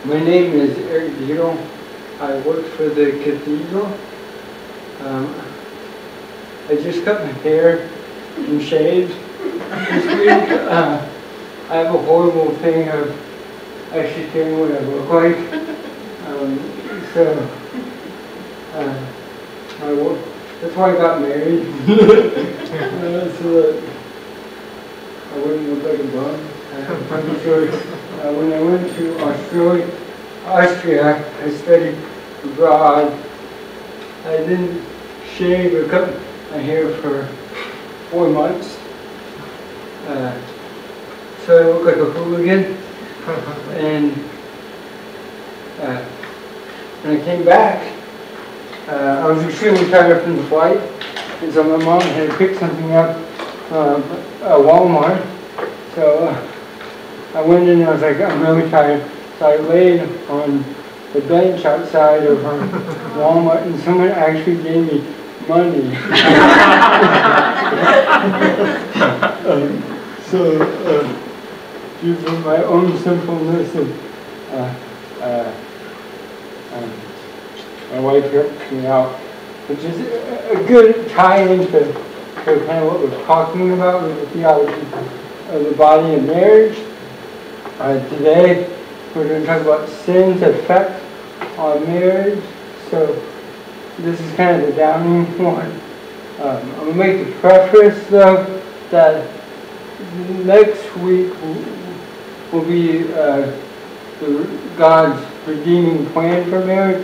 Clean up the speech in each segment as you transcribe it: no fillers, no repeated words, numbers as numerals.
My name is Eric Beadle. I work for the Cathedral. I just cut my hair and shaved this week. I have a horrible thing of actually caring what I look like. That's why I got married. So that I wouldn't look like a bum. When I went to Austria, I studied abroad. I didn't shave or cut my hair for 4 months. So I look like a hooligan. And when I came back, I was extremely tired from the flight. And so my mom had picked something up at Walmart. So I went in and I was like, I'm really tired. So I laid on the bench outside of Walmart, and someone actually gave me money. Due to my own sinfulness, my wife helped me out, which is a good tie-in to kind of what we're talking about with the theology of the body and marriage. Today, we're going to talk about sin's effect on marriage. So this is kind of the downing one. I'm going to make the preface, though, that next week will be God's redeeming plan for marriage.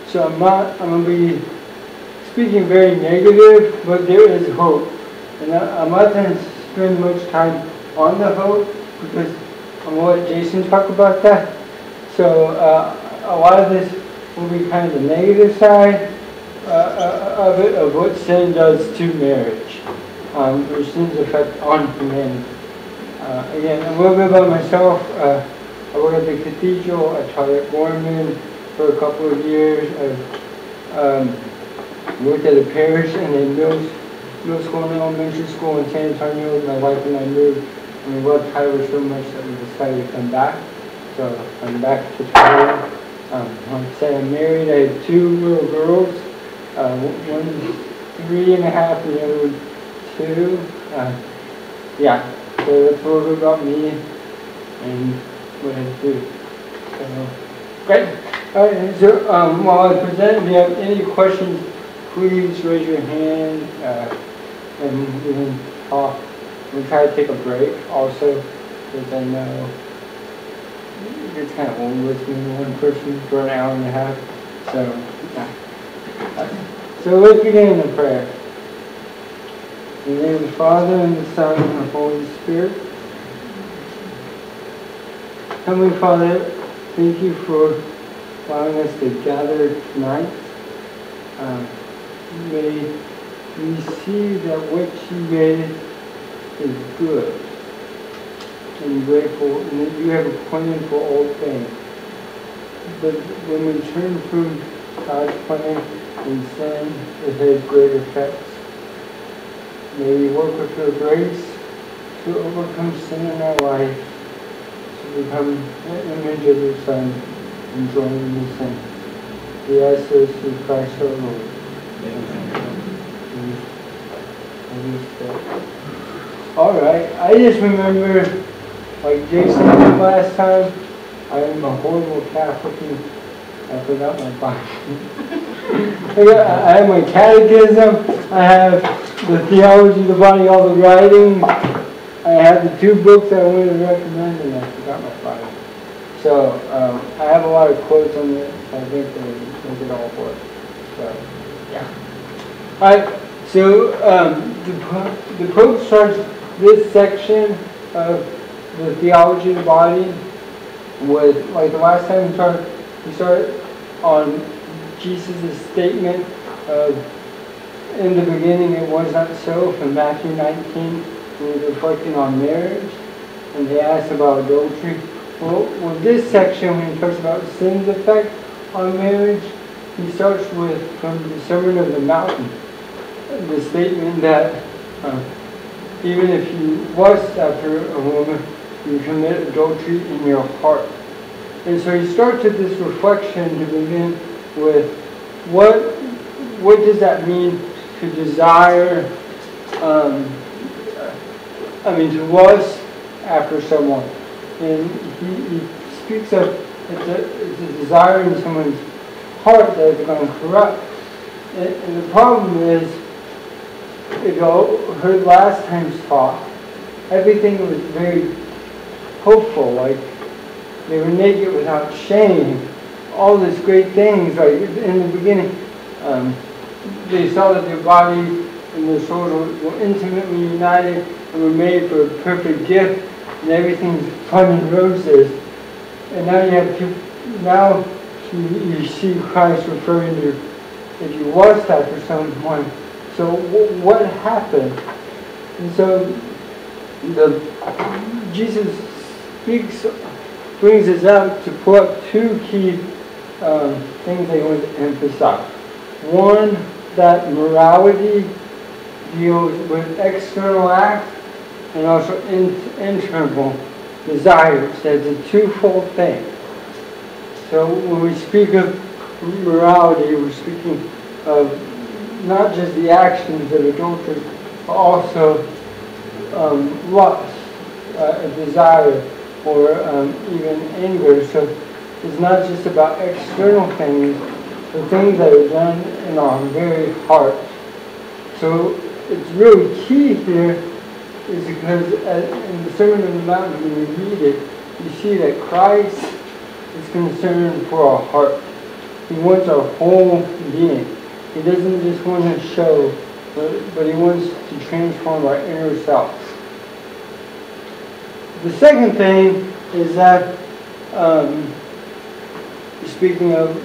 So I'm going to be speaking very negative, but there is hope. And I'm not going to spend much time on the hope, because I'm going to let Jason talk about that. So a lot of this will be kind of the negative side of it, of what sin does to marriage, or sin's effect on humanity. Again, a little bit about myself. I work at the Cathedral. I taught at Gorman for a couple of years. I've worked at a parish and a middle school and elementary school in San Antonio. My wife and I moved, and we loved Tyler so much that we decided to come back. So I'm back to Tyler. Like I said, I'm married. I have 2 little girls. One's 3.5 and the other one's 2. Yeah, so that's a little bit about me and what I do. So, great. All right, so while I present, if you have any questions, please raise your hand and we can talk. We'll try to take a break also, because I know it's kind of old listening to one person for an hour and a half. So, yeah. So let's begin in the prayer. In the name of the Father, and the Son, and the Holy Spirit. Heavenly Father, thank you for allowing us to gather tonight. May we see that what you made is good and grateful, and that you have a plan for all things. But when we turn from God's plan and sin, it has great effects. May we work with your grace to overcome sin in our life, to become the image of your Son and join in the saints. We ask this through Christ our Lord. Amen. All right, I just remember, like Jason did last time, I am a horrible Catholic and I forgot my Bible. I have my catechism, I have the Theology of the Body, all the writings, I have the 2 books I wanted to recommend, and I forgot my Bible. So I have a lot of quotes on it, so I think they make it all work. So, yeah. All right, so the Pope starts this section of the Theology of the Body with, like the last time we started on Jesus' statement of, in the beginning it was not so, from Matthew 19, he was reflecting on marriage, and they asked about adultery. Well, this section, when he talks about sin's effect on marriage, he starts with, from the Sermon on the Mountain, the statement that even if you lust after a woman, you commit adultery in your heart. And so he starts with this reflection to begin with what does that mean to desire, to lust after someone. And he speaks of it's a desire in someone's heart that is going to corrupt. And the problem is, if you heard last time's talk, everything was very hopeful, like they were naked without shame, all these great things. Like in the beginning, they saw that their body and their souls were intimately united and were made for a perfect gift, and everything's fun and roses. And now you have you see Christ referring to if you lust after someone. So what happened? And so Jesus brings us out to pull up two key things they want to emphasize. One, that morality deals with external acts and also internal desires. That's a twofold thing. So when we speak of morality, we're speaking of not just the actions of adultery, but also lust, a desire, or even anger. So it's not just about external things, but things that are done in our very heart. So it's really key here is because in the Sermon on the Mount, when you read it, you see that Christ is concerned for our heart. He wants our whole being. He doesn't just want to show, but he wants to transform our inner self. The second thing is that, speaking of,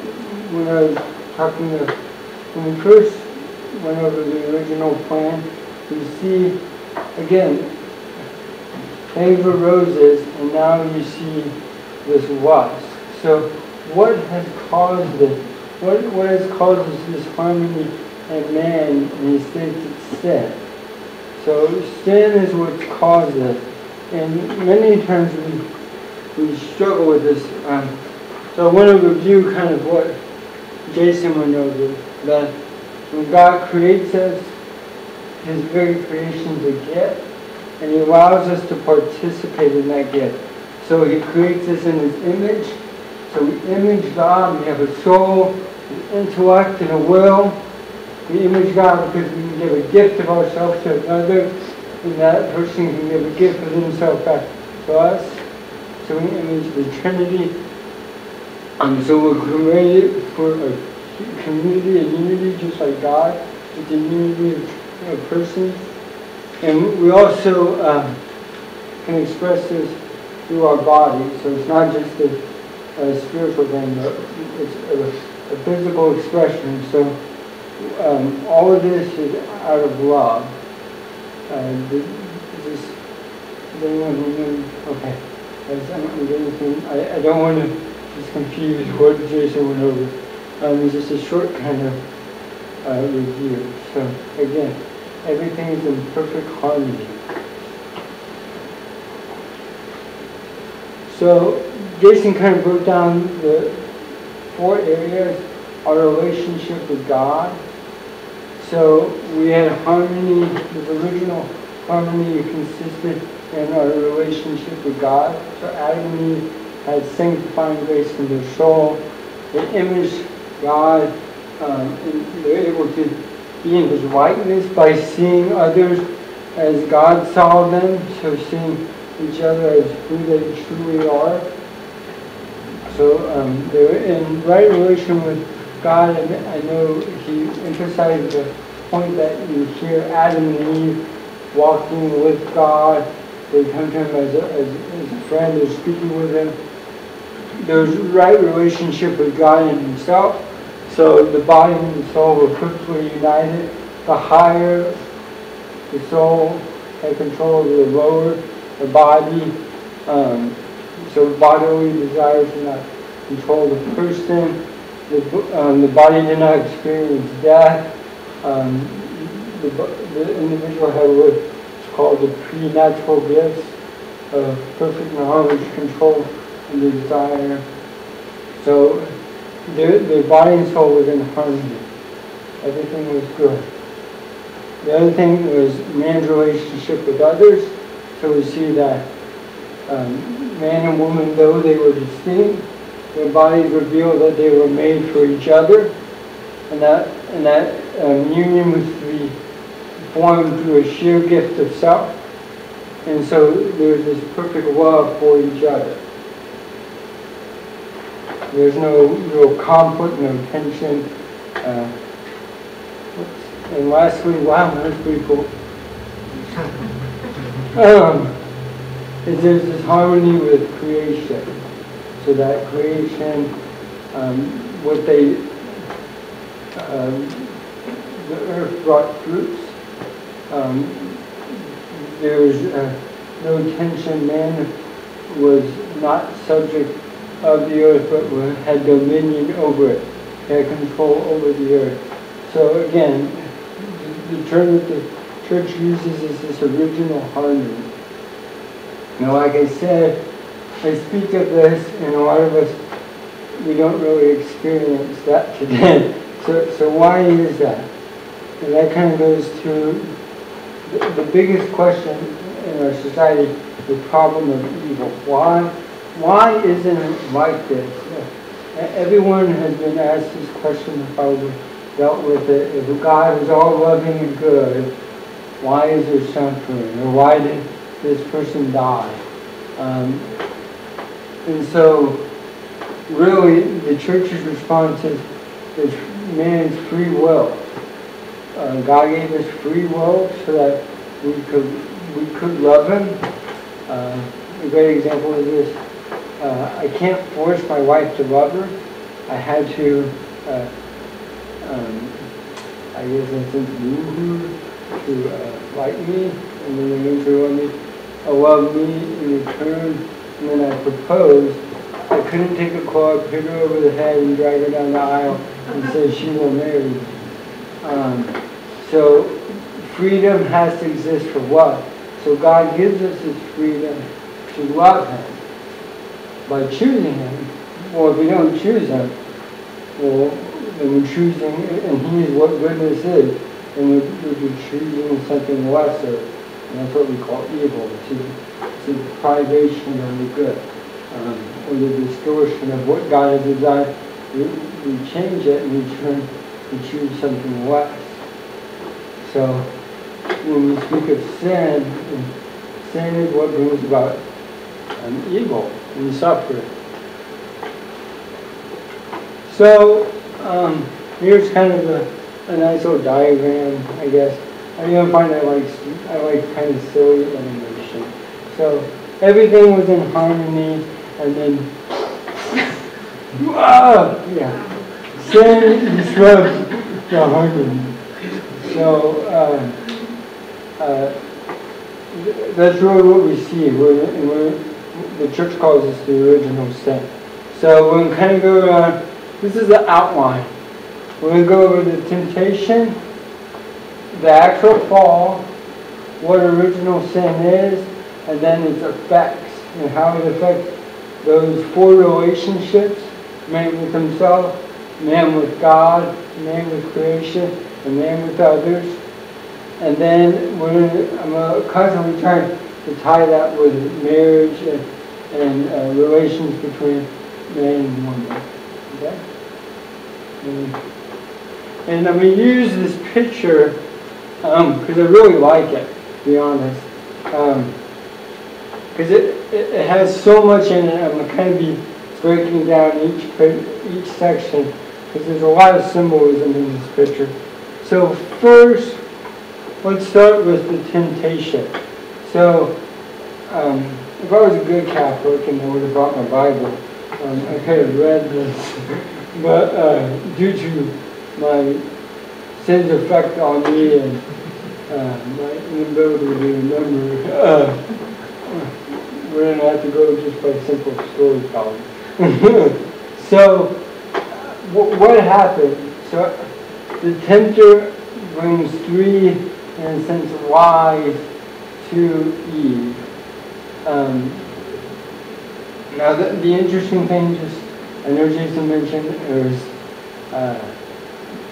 when I was talking to, when we first went over the original plan, you see, again, things were roses, and now you see this lust. So what has caused it? What has caused this harmony in man? And he states it's sin. So sin is what's caused it. And many times we struggle with this. So I want to review kind of what Jason went over. That when God creates us, his very creation is a gift, and he allows us to participate in that gift. So he creates us in his image. So we image God, we have a soul, an intellect, and a will. We image God because we can give a gift of ourselves to another, and that person can give a gift of himself back to us. So we image the Trinity. So we're created for a community and unity just like God, with the unity of persons. And we also can express this through our body. So it's not just a spiritual thing, but it's a physical expression. So all of this is out of love. Does anyone remember? Okay. I don't want to just confuse what Jason went over. It's just a short kind of review. So again, everything is in perfect harmony. So Jason kind of broke down the 4 areas. Our relationship with God. So we had harmony, the original harmony consisted in our relationship with God. So Adam and Eve had sanctifying grace in their soul. They imaged God, and they were able to be in his likeness by seeing others as God saw them, so seeing each other as who they truly are. So they were in right relation with God, and I know he emphasized the point that you hear Adam and Eve walking with God. They come to him as a friend, they're speaking with him. There's right relationship with God and himself. So the body and the soul were perfectly united. The higher, the soul had control of the lower, the body. So bodily desires did not control the person. The body did not experience death. The individual had what's called the pre-natural gifts of perfect knowledge, control, and desire. So their body and soul was in harmony. Everything was good. The other thing was man's relationship with others. So we see that man and woman, though they were distinct, their bodies revealed that they were made for each other, and that union was to be formed through a sheer gift of self. And so there's this perfect love for each other. There's no real conflict, no tension. And lastly, wow, that's pretty cool. Is there's this harmony with creation. So that creation, the earth brought fruits. There's no tension. Man was not subject of the earth, but had dominion over it, had control over the earth. So again, the term that the church uses is this original harmony. Now, like I said, I speak of this, and a lot of us, we don't really experience that today. So why is that? And that kind of goes to the biggest question in our society, the problem of evil. Why isn't it like this? Everyone has been asked this question and probably dealt with it. If God is all loving and good, why is there suffering? Or why did this person die? And so, really, the church's response is man's free will. God gave us free will so that we could love Him. A great example is this. I can't force my wife to love her. I had to, I guess in a sense, woo her to like me, and then eventually want me to love me in return. And then I proposed. I couldn't take a club, hit her over the head, and drag her down the aisle and say she will marry me. So freedom has to exist for what? So God gives us this freedom to love Him by choosing Him. Well, if we don't choose Him, well, then we're choosing, and He is what goodness is, and we're choosing something lesser, and that's what we call evil. It's a privation of the good, or the distortion of what God has designed. We change it and we choose something less. So when we speak of sin is what brings about evil and suffering. So here's kind of a nice little diagram, I guess. I find I like kind of silly animation. So everything was in harmony, and then sin disrupts the harmony. So that's really what we see. The church calls this the original sin. So we're going to kind of go around. This is the outline. We're going to go over the temptation, the actual fall, what original sin is, and then its effects and how it affects those four relationships: man with himself, man with God, man with creation, and man with others. And then I'm constantly trying to tie that with marriage and relations between man and woman. Okay? And I'm going to use this picture because I really like it, to be honest. Because it has so much in it. I'm going to kind of be breaking down each section because there's a lot of symbolism in this picture. So first, let's start with the temptation. So if I was a good Catholic and I would have brought my Bible, I could have read this. But due to my sin's effect on me and my inability to remember, we're going to have to go just by simple storytelling. So, what happened? So, the tempter brings three, in a sense, lies to Eve. Now, the interesting thing, just I know Jason mentioned it was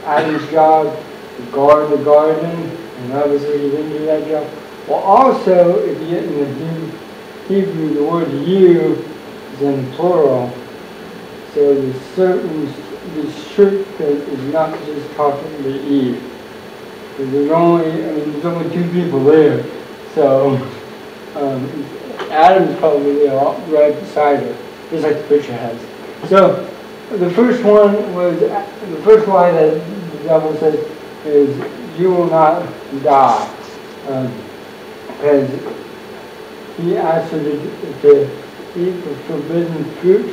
Adam's job to guard the garden, and obviously he didn't do that job. Well, also, if you get in the Hebrew, the word "you" is in plural, so the serpent is not just talking to Eve. There's only two people there, so Adam's probably right beside her, just like the picture has. So the first lie that the devil says is, "You will not die," because he asked her to eat the forbidden fruit,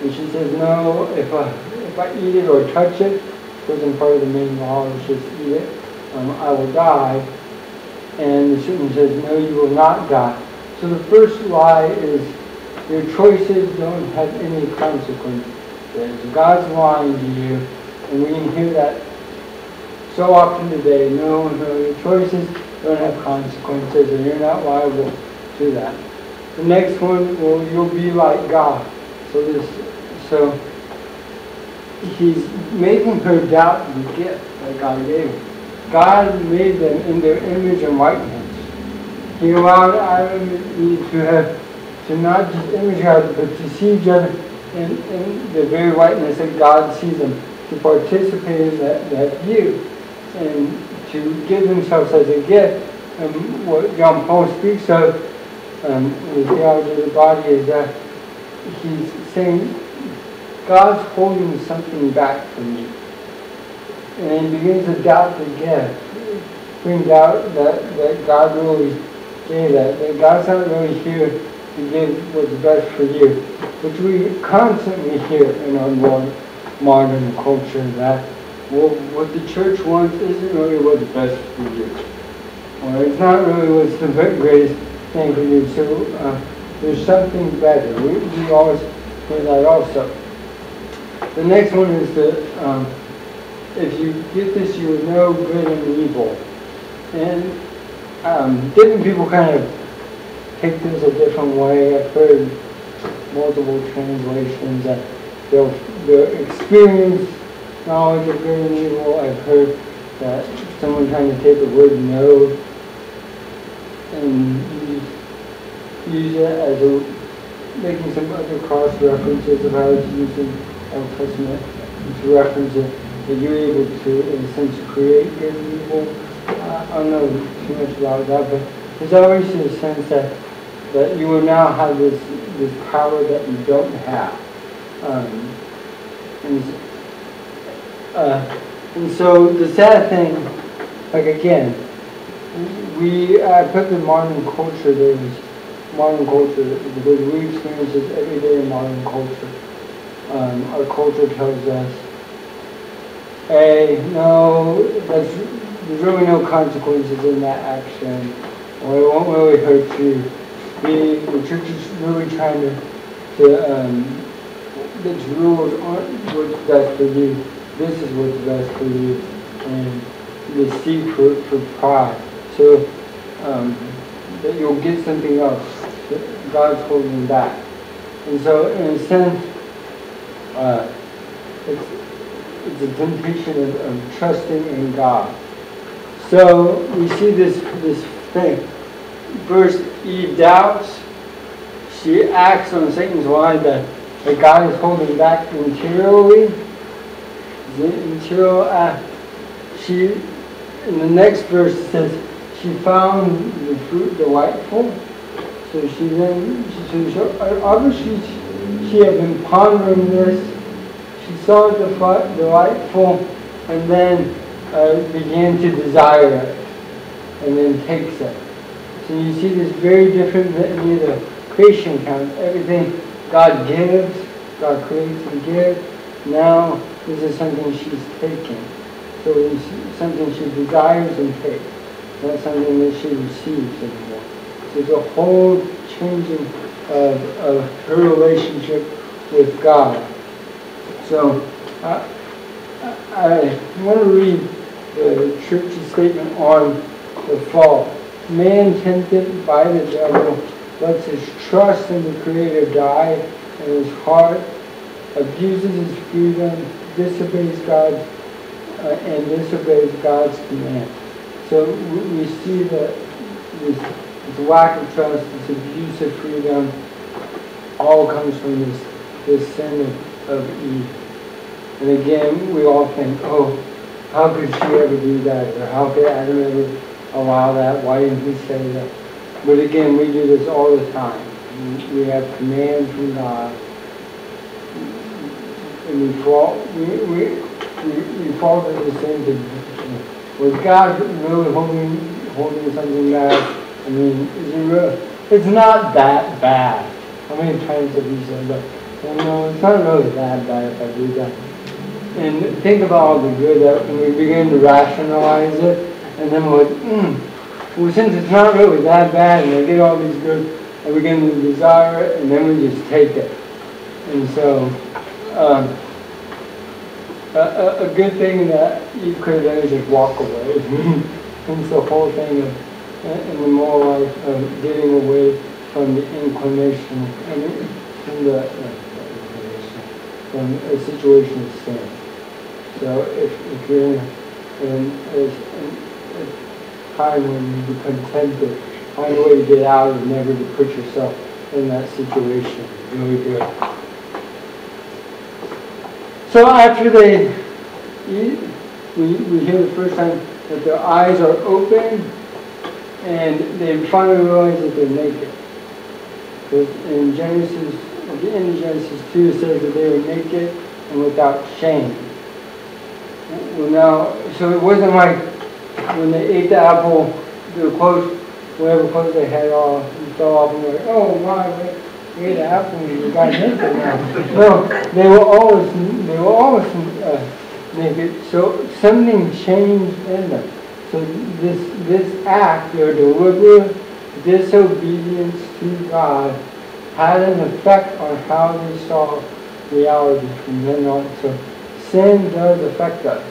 and she says, "No, if I eat it or touch it, it wasn't part of the main law, it's just eat it, I will die." And the serpent says, "No, you will not die." So the first lie is your choices don't have any consequences. God's lying to you, and we can hear that so often today. No, your choices don't have consequences, and you're not liable to that. The next one, well, you'll be like God. So he's making her doubt the gift that God gave her. God made them in their image and likeness. He allowed Adam and Eve to not just image God, but to see each other in the very likeness that God sees them, to participate in that view, and to give themselves as a gift. And what John Paul speaks of in the Theology of the Body is that he's saying God's holding something back from you. And he begins to doubt the gift, bring doubt that God really gave that God's not really here to give what's best for you, which we constantly hear in our modern culture, that what the church wants isn't really what's best for you, or it's not really what's the greatest thing for you. So there's something better. We always hear that also. The next one is if you get this, you will know good and evil. And different people kind of take this a different way. I've heard multiple translations that they'll experience knowledge of good and evil. I've heard that someone trying to take the word "know" and use it as making some other cross references of how it's used in Old Testament to reference it, that you're able to, in a sense, create good and evil. I don't know too much about that, but there's always a sense that you will now have this power that you don't have. And so the sad thing, like again, I put the modern culture there as modern culture because we experience this every day in modern culture. Our culture tells us, hey, no, there's really no consequences in that action, or it won't really hurt you. The church is really trying its rules aren't what's best for you. This is what's best for you, and the seek for pride. So that you'll get something else that God's holding back. And so, in a sense, it's a temptation of trusting in God. So we see this thing. First, Eve doubts. She acts on Satan's lie that God is holding back interiorly. In the next verse it says, she found the fruit delightful. So obviously she had been pondering this. She saw it delightful, and then began to desire it, and then takes it. So you see this very different than any of the creation accounts. Everything God gives, God creates and gives. Now this is something she's taking. So it's something she desires and takes, not something that she receives anymore. So it's a whole changing of her relationship with God. So I want to read the church's statement on the fall. Man tempted by the devil lets his trust in the Creator die, and his heart abuses his freedom, disobeys God's command. So we see that this lack of trust, this abuse of freedom, all comes from this sin of Eve. And again, we all think, oh, how could she ever do that? Or how could Adam ever allow that? Why didn't he say that? But again, we do this all the time. We have commands from God. And we fall to the same thing. Was God really holding something back? I mean, is he really? It's not that bad. How many times have you said that? Well, no, it's not really that bad if I do that. And think about all the good that when we begin to rationalize it, and then we're like, well, since it's not really that bad, and I get all these good, I begin to desire it, and then we just take it. And so, a good thing that you could have done is just walk away. It's the whole thing in the moral life of getting away from the inclination, from a situation of sin. So if you're in a time when you become tempted, find a way to get out and never to put yourself in that situation. Really good. So after they eat, we hear the first time that their eyes are open and they finally realize that they're naked. Because in Genesis, at the end of Genesis 2, it says that they were naked and without shame. Well, now, so it wasn't like when they ate the apple, their clothes, whatever clothes they had off, and fell off and were like, oh my, we ate an apple and we got naked now. No, they were always naked. So something changed in them. So this act, their deliberate disobedience to God, had an effect on how they saw reality from then on. So sin does affect us.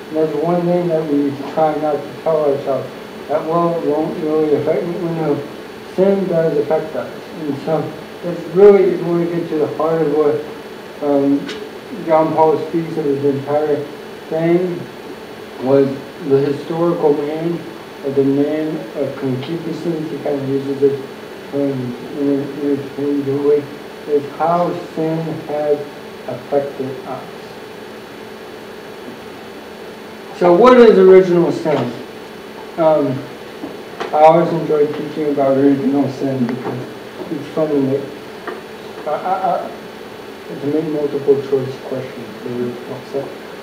And that's one thing that we try not to tell ourselves. That won't really affect me. No, sin does affect us. And so that's really, when we get to the heart of what John Paul speaks of his entire thing, was the historical man, or the man of concupiscence. He kind of uses this term interchangeably. Is how sin has affected us. So what is original sin? I always enjoy teaching about original sin because it's fun to make multiple choice questions.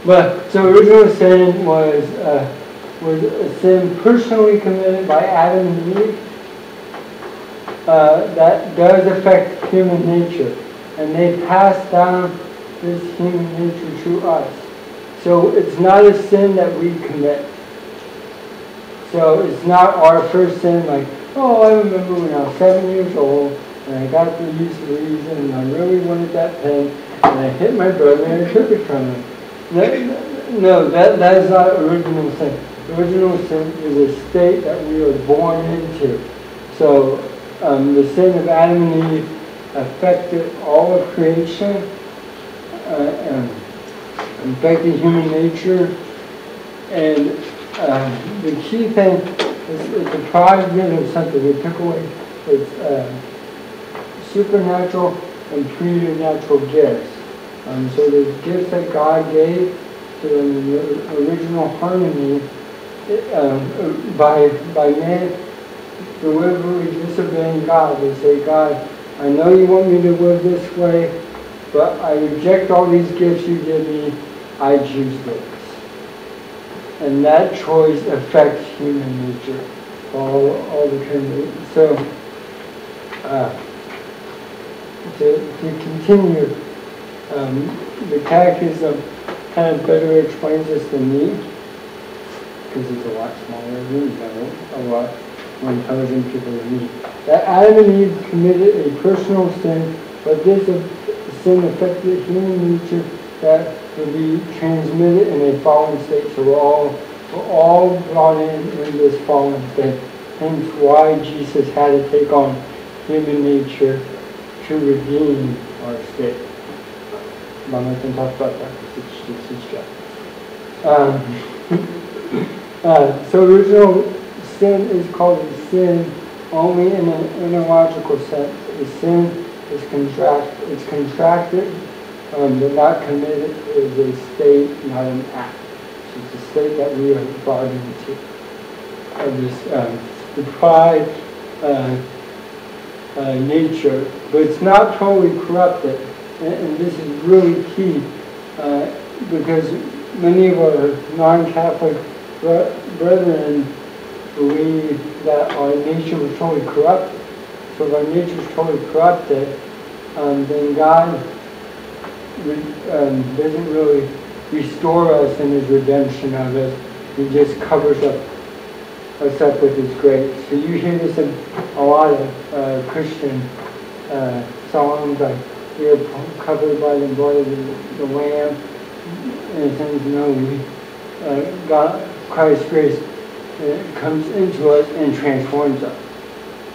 But so original sin was a sin personally committed by Adam and Eve that does affect human nature, and they pass down this human nature to us. So it's not a sin that we commit. So it's not our first sin, like, oh, I remember when I was 7 years old and I got to use the reason and I really wanted that pen and I hit my brother and I took it from him. No, that is not original sin. Original sin is a state that we are born into. So the sin of Adam and Eve affected all of creation, affected human nature, and the key thing is it deprived them of something. It took away its supernatural and preternatural gifts. So the gifts that God gave to them in the original harmony, by man deliberately disobeying God. They say, God, I know you want me to live this way, but I reject all these gifts you give me. I choose this. And that choice affects human nature all the time. So, to continue, the Catechism kind of better explains this than me, because it's a lot smaller than me, a lot more intelligent people than me. That Adam and Eve committed a personal sin, but this sin affected human nature that will be transmitted in a fallen state. So we're all brought in this fallen state. Hence why Jesus had to take on human nature to redeem our state. I'm not going to talk about that because it's his job. So original sin is called a sin only in an analogical sense. A sin is contracted, but not committed. It is a state, not an act. So it's a state that we are brought into of this deprived nature, but it's not totally corrupted. And this is really key because many of our non-Catholic brethren believe that our nature was totally corrupted. So if our nature is totally corrupted, then God doesn't really restore us in His redemption of us. He just covers us up with His grace. So you hear this in a lot of Christian songs, like we are covered by the blood of the Lamb, and things. God, Christ's grace comes into us and transforms us.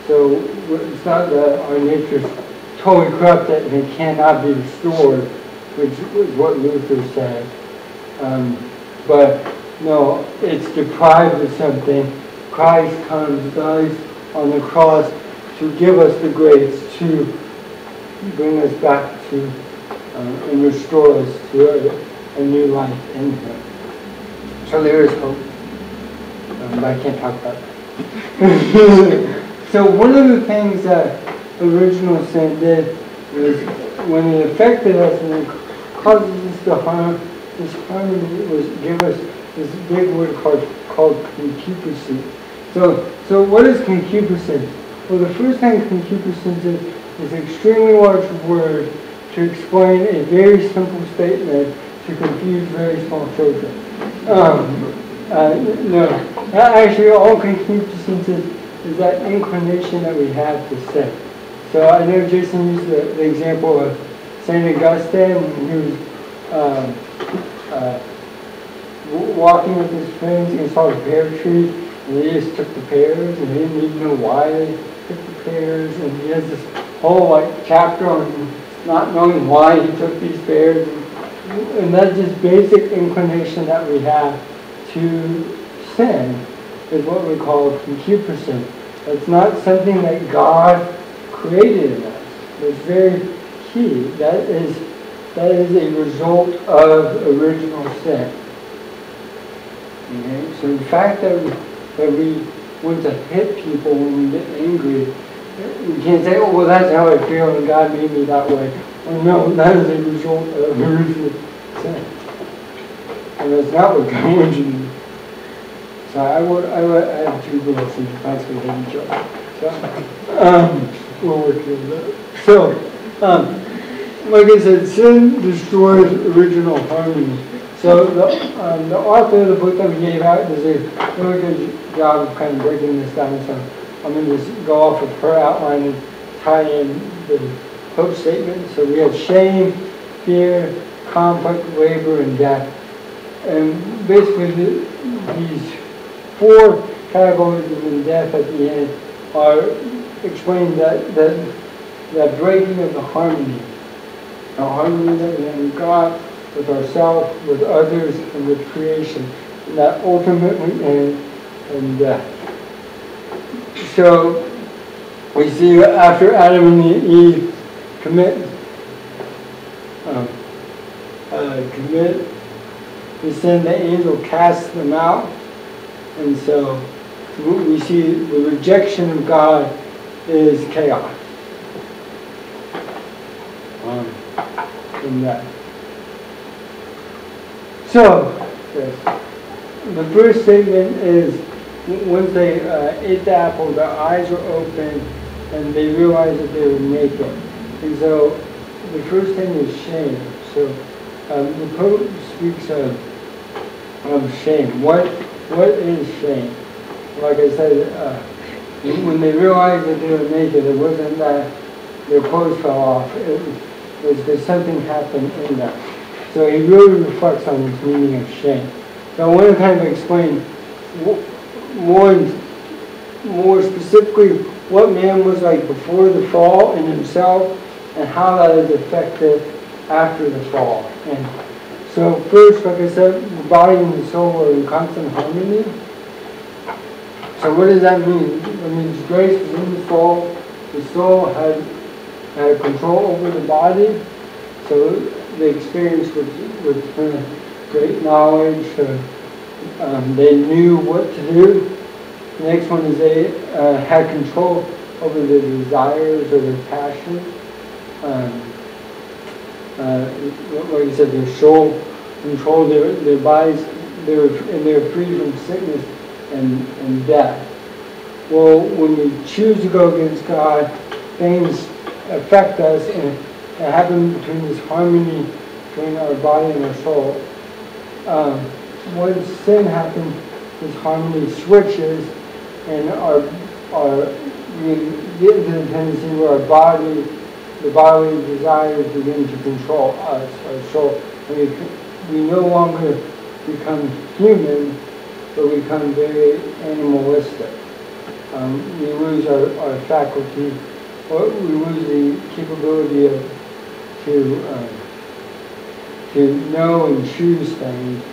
So it's not that our nature is totally corrupted and it cannot be restored, which is what Luther said. But no, it's deprived of something. Christ comes, dies on the cross to give us the grace to bring us back to and restore us to a new life in Him. So there is hope. But I can't talk about that. So one of the things that original sin did was when it affected us and it causes us to harm, this harmony was give us this big word called concupiscence. So what is concupiscence? Well, the first thing concupiscence is an extremely large word to explain a very simple statement to confuse very small children. No, actually all concupiscence is that inclination that we have to sin. So I know Jason used the example of St. Augustine when he was walking with his friends and he saw a pear tree and they just took the pears and they didn't even know why they took the pears, and he has this whole chapter on not knowing why he took these pears, and that's just basic inclination that we have to sin is what we call concupiscence. It's not something that God created in us. It's very key. That is a result of original sin. Okay? So the fact that we want to hit people when we get angry, we can't say, oh, well, that's how I feel and God made me that way. Well, no, that is a result of original sin. And that's not what God wants you to do. So I have two girls and that's what they each other. So, we'll work on that. So, like I said, sin destroys original harmony. So the author of the book that we gave out does a really good job of kind of breaking this down. So I'm going to just go off of her outline and tie in the hope statement. So we have shame, fear, conflict, labor, and death. And basically these four categories of death at the end are explaining that breaking of the harmony that we have with God, with ourselves, with others, and with creation, and that ultimately ends in death. So we see after Adam and Eve commit the sin, the angel casts them out, and so we see the rejection of God is chaos. In that. So, yes. The first statement is once they ate the apple, their eyes were open and they realized that they were naked. And so the first thing is shame. So the Pope speaks of shame. What is shame? Like I said, when they realized that they were naked, it wasn't that their clothes fell off. It was because something happened in them. So he really reflects on this meaning of shame. So I want to kind of explain more specifically what man was like before the fall in himself and how that has affected after the fall. And so first, like I said, the body and the soul are in constant harmony. So what does that mean? It means grace was in the soul. The soul had control over the body. So they experienced with great knowledge. They knew what to do. The next one is they had control over their desires or their passions. Like I said, their soul controlled their bodies. They were free from sickness and death. Well, when we choose to go against God, things affect us, and it happens between this harmony between our body and our soul. When sin happens, this harmony switches, and we get into the tendency where the bodily desires begin to control us, our soul. And we no longer become human, but we become very animalistic. We lose our faculty, or we lose the capability to know and choose things,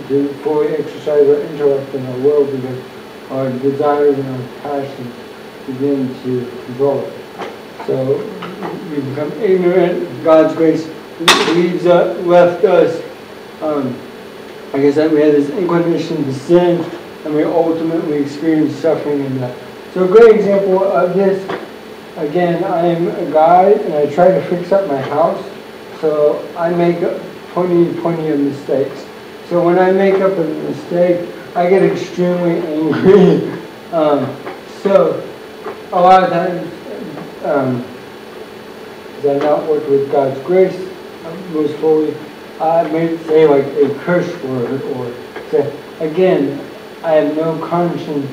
to fully exercise our intellect and our will, because our desires and our passions begin to control it. So we become ignorant. God's grace left us. Like I said, we had this inclination to sin, and we ultimately experienced suffering in that. So a great example of this, again, I am a guy, and I try to fix up my house, so I make plenty of mistakes. So when I make up a mistake, I get extremely angry. So a lot of times, as I not worked with God's grace most fully, I may say like a curse word, or say, again, I have no conscience.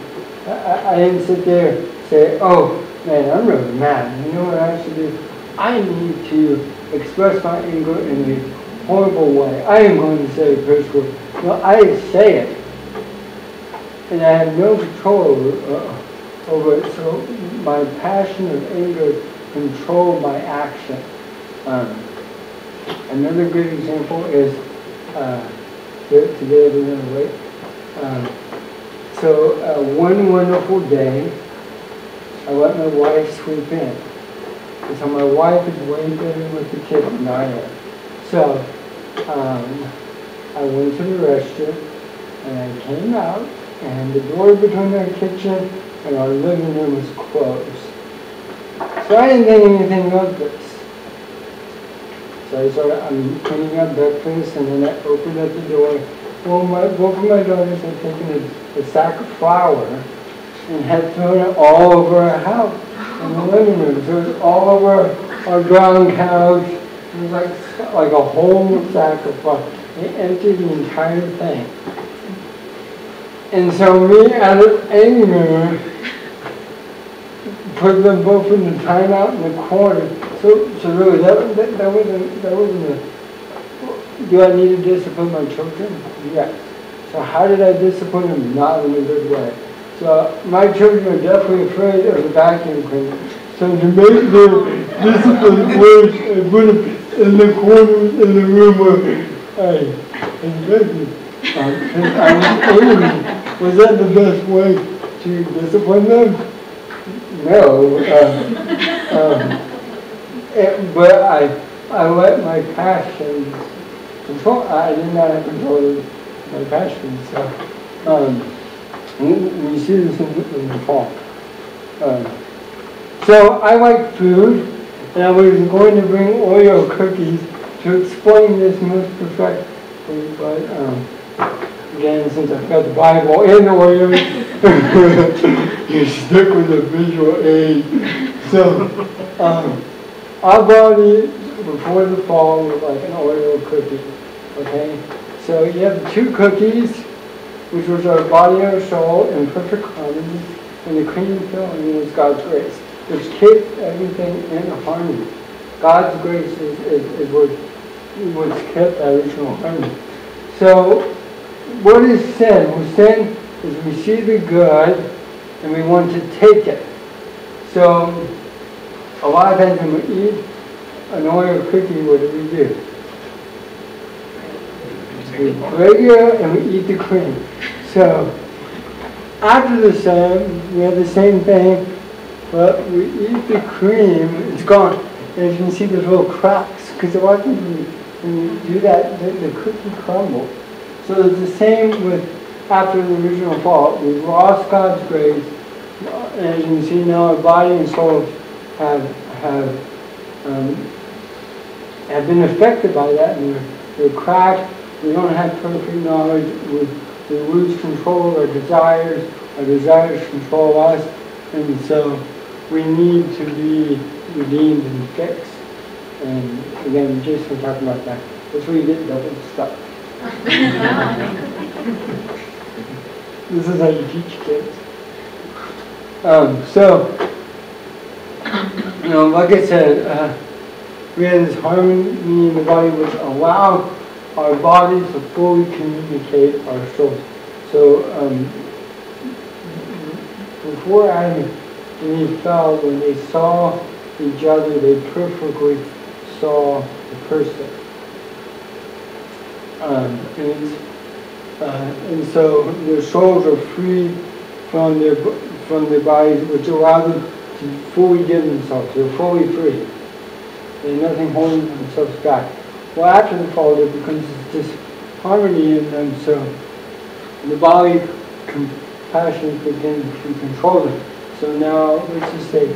I didn't sit there and say, oh man, I'm really mad. You know what I should do? I need to express my anger in a horrible way. I am going to say a curse word. No, I say it. And I have no control over it. So my passion of anger controls my action. Another good example is, today everyone awake. So one wonderful day, I let my wife sleep in. And so my wife is way better with the kids than I am. So I went to the restroom, and I came out, and the door between our kitchen and our living room was closed. So I didn't think anything of this. So I'm cleaning up breakfast, and then I opened up the door. Well, both of my daughters had taken a sack of flour and had thrown it all over our house in the living room. So it was all over our brown couch. It was like a whole sack of flour. They emptied the entire thing. And so me, out of anger, put them both in the timeout in the corner. So really, that wasn't a. Do I need to discipline my children? Yes. So how did I discipline them? Not in a good way. So my children are definitely afraid of the vacuum cleaner. So to make their discipline worse, I put them in the corners in the room where I was that the best way to discipline them? No. But I let my passions control. I did not have control of my passions. So we see this in the fall. So I like food, and I was going to bring Oreo cookies to explain this most perfectly, but again, since I've got the Bible and Oreos, you're stuck with a visual aid. So our body before the fall was like an Oreo cookie. Okay, so you have the two cookies, which was our body and our soul in perfect harmony, and the cream filling was God's grace, which kept everything in harmony. God's grace is what kept that original harmony. So, what is sin? Well, sin is we see the good and we want to take it. So, a lot of times when we eat an Oreo cookie, what do? We break it and we eat the cream. So after the same, we have the same thing, but we eat the cream, it's gone. And you can see there's little cracks, because when you do that, the cookie crumbles. So it's the same with after the original fall. We've lost God's grace. As you can see now, our body and soul have been affected by that, and they're cracked. We don't have perfect knowledge. We lose control of our desires. Our desires control us, and so we need to be redeemed and fixed. And again, Jason was talking about that. That's where you get double stuff. This is how you teach kids. Like I said, we have this harmony in the body which allows our bodies to fully communicate our souls. So before Adam and Eve fell, when they saw each other, they perfectly saw the person. And so their souls are free from their bodies, which allow them to fully give themselves. They're fully free. There's nothing holding themselves back. Well, after the fall, there becomes this harmony in them, so the body compassion begins to control them. So now, let's just say,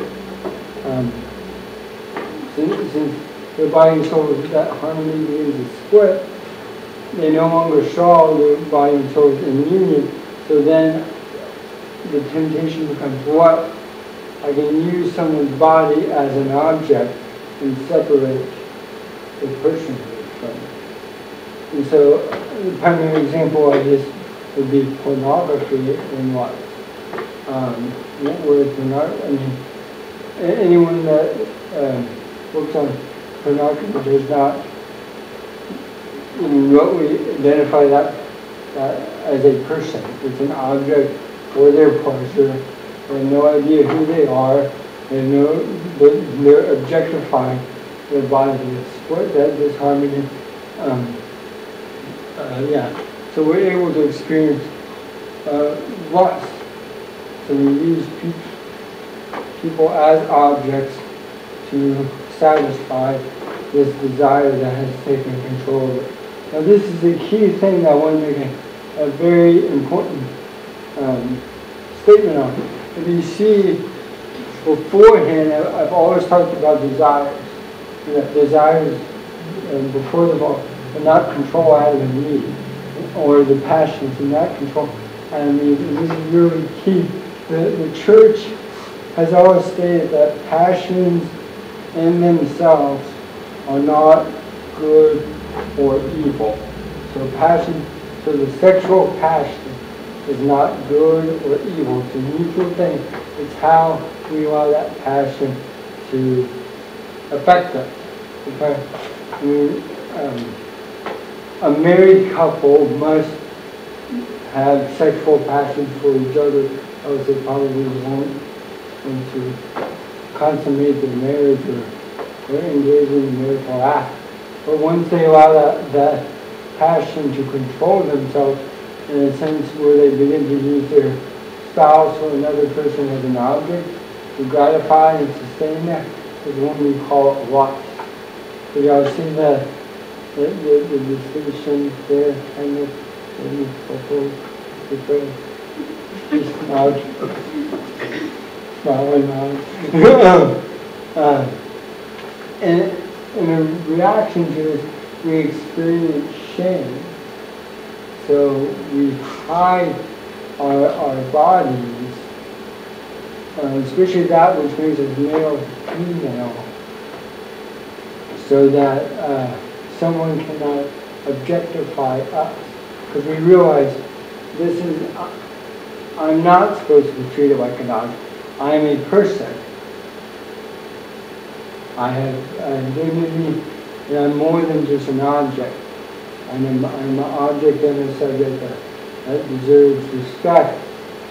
since their body and soul, that harmony begins to split, they no longer saw their body and soul in union. So then the temptation becomes, what? I can use someone's body as an object and separate the person from it. And so the primary example of this would be pornography in life. Where pornography, I mean, anyone that works on pornography does not remotely identify that as a person. It's an object for their pleasure. They have no idea who they are. They're objectifying their body. It's that disharmony. So we're able to experience lust. So we use people as objects to satisfy this desire that has taken control of it. Now this is the key thing that I want to make a very important statement on. If you see, beforehand, I've always talked about desires. Desires before the fall, but not control Adam and Eve, or the passions and not control Adam and Eve. And this is really key. The church has always stated that passions in themselves are not good or evil. So the sexual passion is not good or evil. It's a neutral thing. It's how we allow that passion to affect us. Okay? A married couple must have sexual passions for each other, else they probably won't want to consummate their marriage or engage in the marital act. But once they allow that passion to control themselves, in a sense where they begin to use their spouse or another person as an object to gratify and sustain that, is when we call it lust. So y'all see the distinction there, kind of, and in reaction to this, we experience shame. So we hide our bodies, especially that which makes us male or female, so that someone cannot objectify us. Because we realize I'm not supposed to be treated like an object. I am a person. I have dignity, and I'm more than just an object. I'm an object and a subject that deserves respect.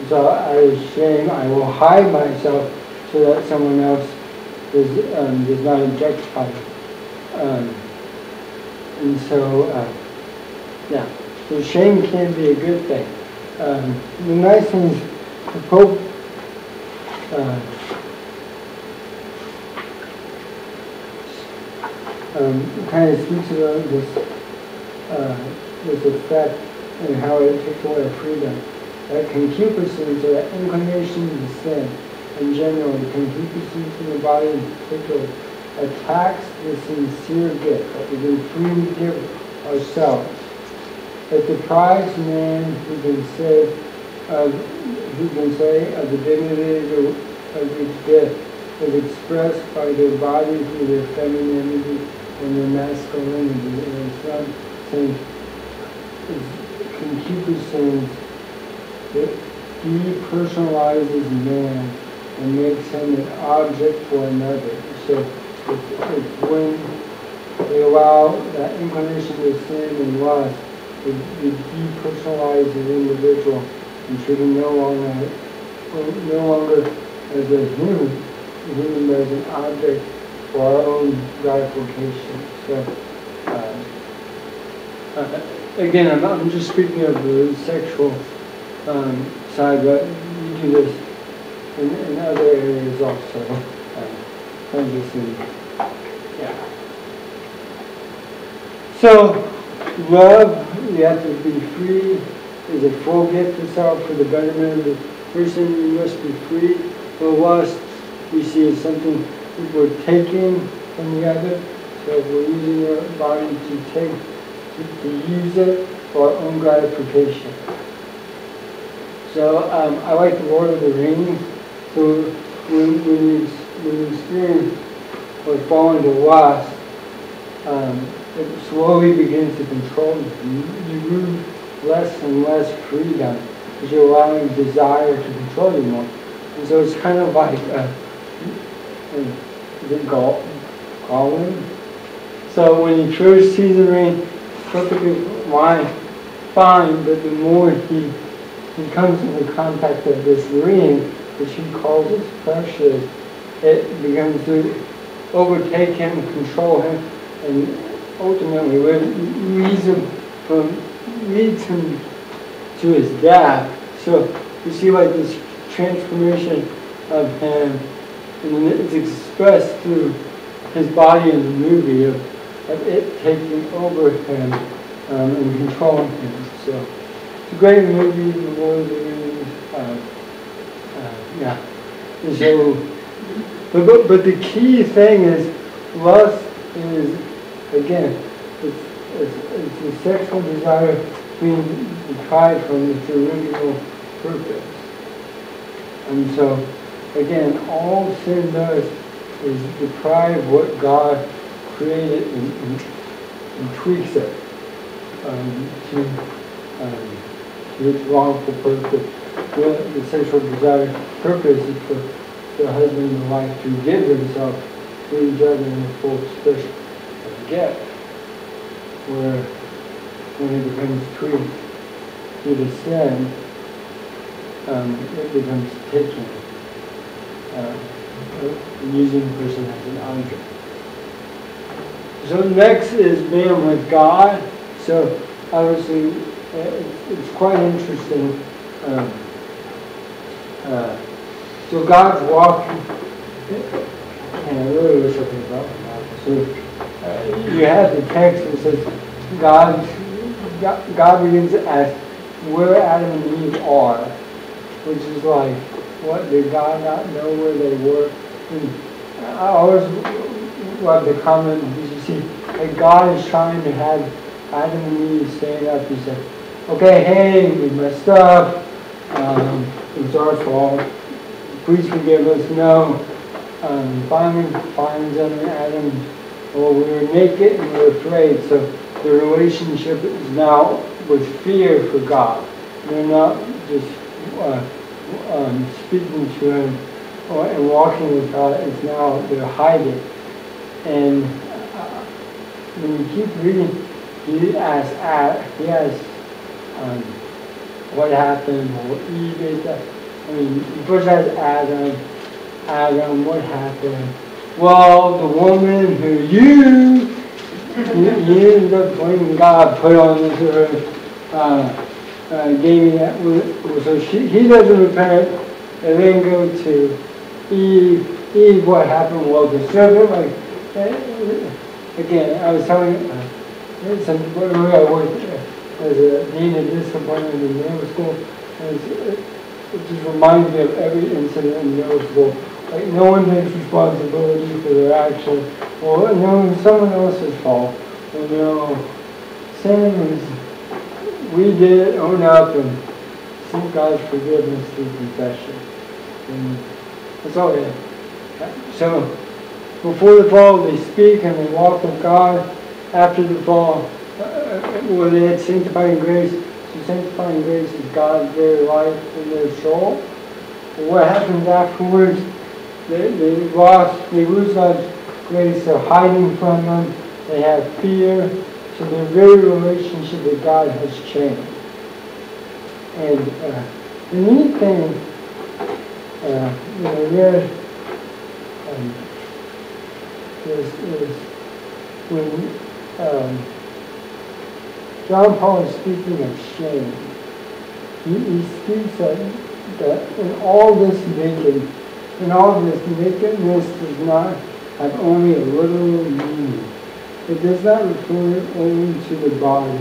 So out of shame, I will hide myself so that someone else does not objectify me. And so, yeah, so shame can be a good thing. The nice thing is the Pope kind of speaks about this effect and how it takes away our freedom. That concupiscence, or that inclination to sin in general, concupiscence in the body in particular, attacks the sincere gift that we've been freely give ourselves. It deprives man who can say of the dignity of its gift is expressed by their body through their femininity and their masculinity. And it's not saying concupiscence that depersonalizes man and makes him an object for another. So it's when they allow that inclination to sin and lust, they depersonalize the individual and treat him no longer as a human but as an object for our own gratification. So, again, I'm just speaking of the sexual side, but you do this in other areas also. Yeah. So, love, you have to be free, is a full gift to self for the betterment of the person. You must be free. The lust, we see as something people are taking from the other. So if we're using our body to use it for our own gratification. So I like the Lord of the Rings. So when you experience or fall into lust, it slowly begins to control you. You move less and less freedom because you're allowing desire to control you more. And so it's kind of like, is it Gollum? So when you first see the ring, perfectly fine, but the more he comes into contact with this ring, which he calls his precious, it begins to overtake him, control him, and ultimately leads him to his death. So you see like this transformation of him, and it's expressed through his body in the movie of it taking over him and controlling him. So it's a great movie, The Lord of the Rings. Yeah. And so, but the key thing is lust is, again, it's the sexual desire being deprived from its original purpose. And so, again, all sin does is deprive what God created and tweaks it to its wrongful purpose. The sexual desire purpose is for the husband and wife to give themselves to each other in a full expression of the gift. Where when it becomes tweaked due to sin, it becomes taking, using the person as an object. So next is being with God. So obviously it's quite interesting. So God's walking, and I really wish I could talk about it. So you have the text that says God begins to ask where Adam and Eve are, which is like, what, did God not know where they were? And I always love the comment, because you see, like God is trying to have Adam and Eve stand up and say, okay, hey, we messed up, it was our fault, please forgive us. No. Finally finds them and Adam, well, we were naked and we were afraid, so the relationship is now with fear for God. They're not just speaking to Him and walking with God. It's now they're hiding. And when you keep reading, he asks, what happened, or Eve did that. I mean, he first asks Adam, what happened? Well, the woman who you he ended up when God put on this earth, gave me that. So he doesn't repent, and then go to Eve. Eve, what happened? Well, the serpent, again, I was telling some people earlier, I worked as a dean of discipline in middle school. It just reminds me of every incident in middle school. Like, no one takes responsibility for their action. Well, no, it's someone else's fault. Well, no, sin is, we did it, own up, and seek God's forgiveness through confession. And that's all it is. So, before the fall, they speak and they walk with God. After the fall, where they had sanctifying grace, so sanctifying grace is God's very life in their soul. What happens afterwards? They lose God's grace, they're hiding from Him, they have fear, so their very relationship with God has changed. And the neat thing, there is when John Paul is speaking of shame, he speaks that in all this nakedness does not have only a literal meaning. It does not refer only to the body.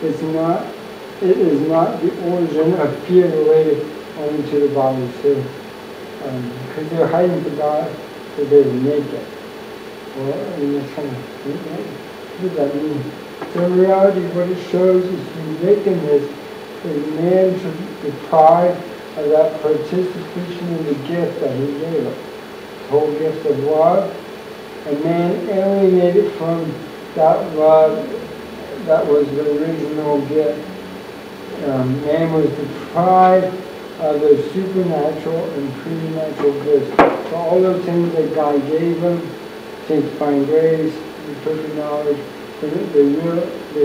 It is not the origin of fear related only to the body. So, because they're hiding from God, because they're naked. Well, I mean, that's kind of, what does that mean? So in reality, what it shows is through nakedness is man deprived of that participation in the gift that He gave us, the whole gift of love, and man alienated from that love that was the original gift. Man was deprived of the supernatural and preternatural gifts. So all those things that God gave them, sanctifying grace, perfect knowledge, they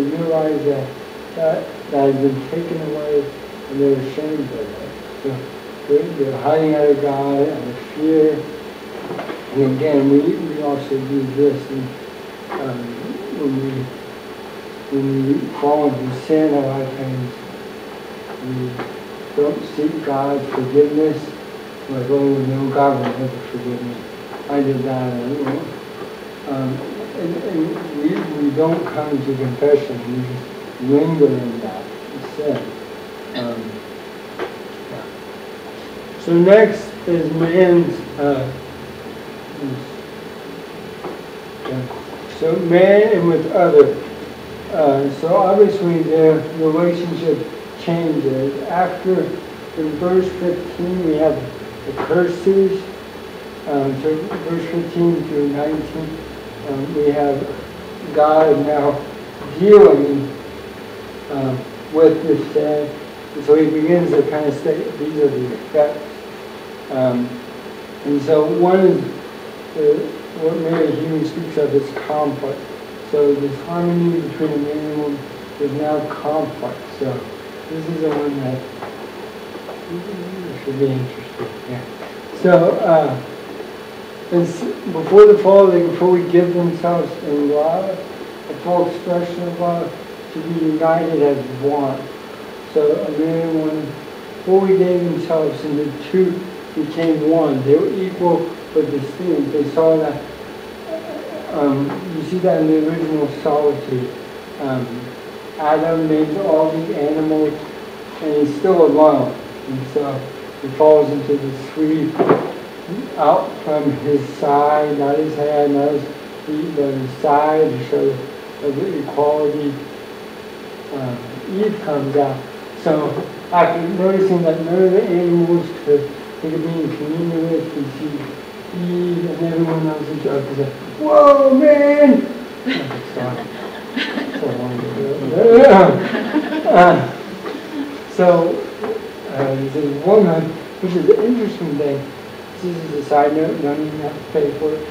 realize that has been taken away, and they're ashamed of it. So they're hiding out of God out of fear. And again, we also do this, and when we fall into sin, a lot of times we don't seek God's forgiveness. Like, oh no, God will never forgive me. I did that. And we don't come to confession. We just linger in that sin. So next is man's. So man and with other. So obviously their relationship changes. After in verse 15 we have the curses. So verse 15 through 19 we have God now dealing with this sin. And so He begins to kind of state these are the effects. And so one is what Mary Hume speaks of as conflict. So this harmony between a man and woman is now conflict. So this is the one that should be interesting. Yeah. So before the fall, they can fully give themselves in love, a full expression of love, to be united as one. So a man and woman fully gave themselves, and the two became one. They were equal but distinct. They saw that. You see that in the original solitude. Adam names all the animals, and he's still alone. And so he falls into the sleep out from his side, not his hand, not his feet, but his side to show the equality. Eve comes out. So after noticing that none of the animals could be in communion with, we see Eve and everyone else in charge say, "Whoa, man!" This is woman, which is an interesting thing. This is a side note, don't even have to pay for it.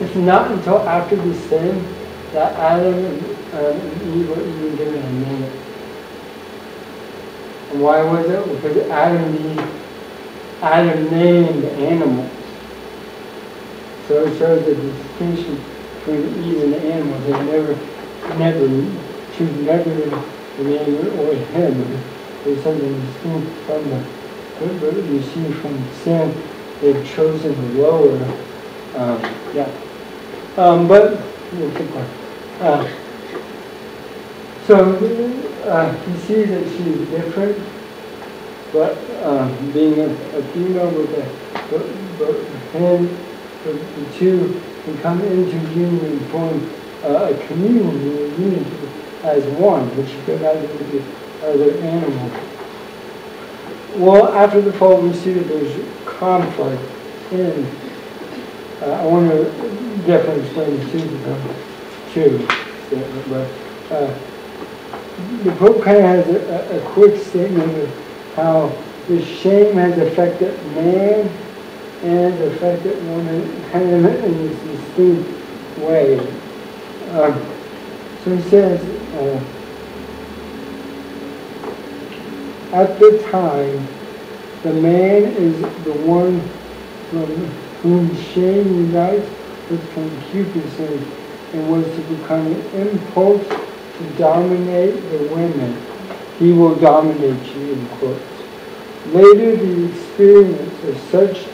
It's not until after the sin that Adam and Eve were even given a name. And why was it? Because Adam named animals. So it shows the distinction going to eat an animal. They choose never the man or him. There's something distinct from them. But you see from sin, they've chosen the lower. But we'll keep going. So he sees that she's different, but being a female with the two can come into union and form a communion, a unity as one, which you could not do with the other animal. Well, after the fall, we see that there's conflict in. I want to definitely explain the two, but the Pope kind of has a quick statement of how the shame has affected man and has affected woman kind of in this distinct way. So he says, at the time, the man is the one from whom shame unites with concupiscence and was to become an impulse to dominate the women. He will dominate you, in quotes. Later, the experience of such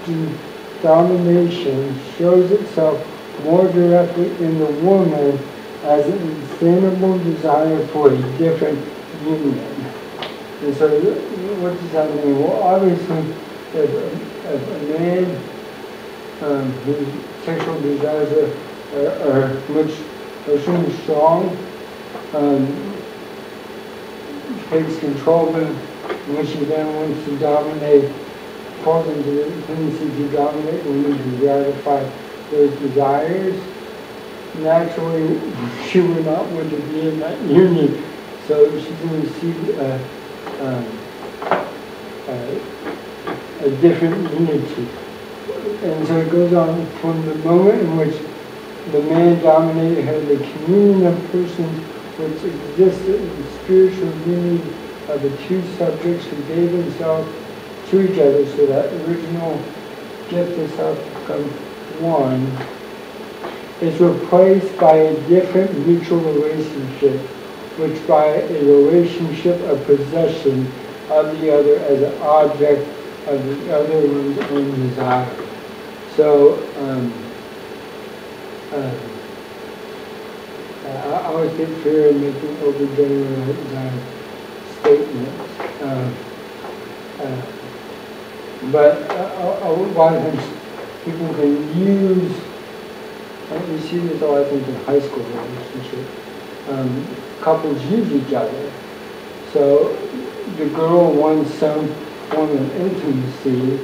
domination shows itself more directly in the woman as an insatiable desire for a different union. And so, what does that mean? Well, obviously, if a man whose sexual desires are extremely strong, takes control of him, which he then wants to dominate, falls into the tendency to dominate women to gratify those desires. Naturally, she would not want to be in that union, so she's going to see a different unity. And so it goes on from the moment in which the man dominated her, the communion of persons which existed in spiritual unity of the two subjects who gave themselves to each other, so that original gift itself becomes one, is replaced by a different mutual relationship, which by a relationship of possession of the other as an object of the other one's own desire. So, I always get fear in making overgeneralized statements. But a lot of times people can use, and you see this a lot of times in high school relationships, couples use each other. So the girl wants some form of intimacy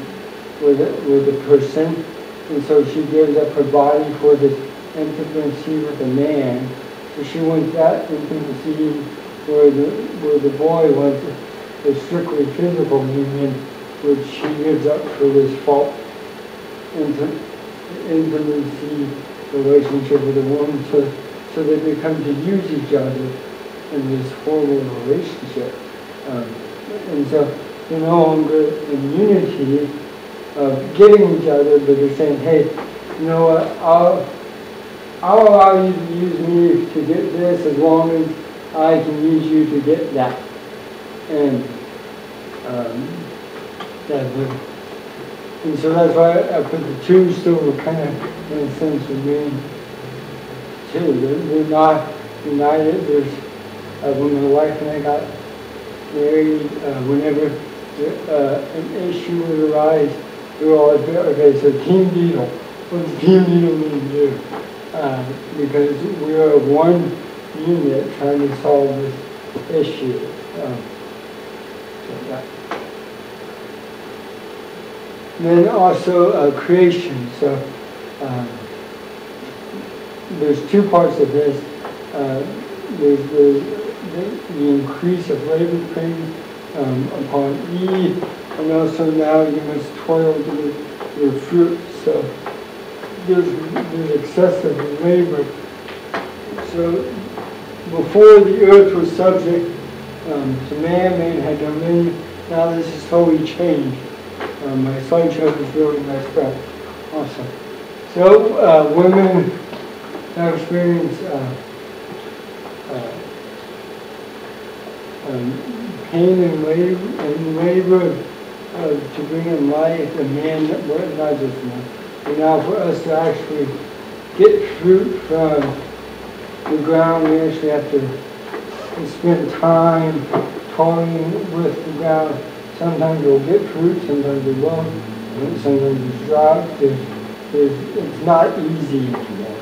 with a person, and so she gives up her body for this intimacy with a man. So she wants that intimacy where the boy wants a strictly physical union, which she gives up for this false intimacy relationship with a woman, so they become to use each other in this horrible relationship. And so they're no longer in unity of getting each other, but they're saying, hey, you know what, I'll allow you to use me to get this as long as I can use you to get that. And and so that's why I put the two still kind of, in a sense, remain two. They're not united. There's, when my wife and I got married, whenever an issue would arise, we were always, okay, so Team Beetle. What does Team Beetle mean to do? Because we are one unit trying to solve this issue. Then also creation. So there's two parts of this. There's the increase of labor pains upon Eve, and also now you must toil to your fruit. So there's excessive labor. So before the earth was subject to man had dominion. Now this is totally changed. My slideshow is really messed up. Awesome. So women have experienced pain and labor to bring in life, and man, not just man, but now for us to actually get fruit from the ground, we actually have to spend time toiling with the ground. Sometimes we'll get fruit, sometimes we won't, and sometimes it's drought. It's not easy anymore.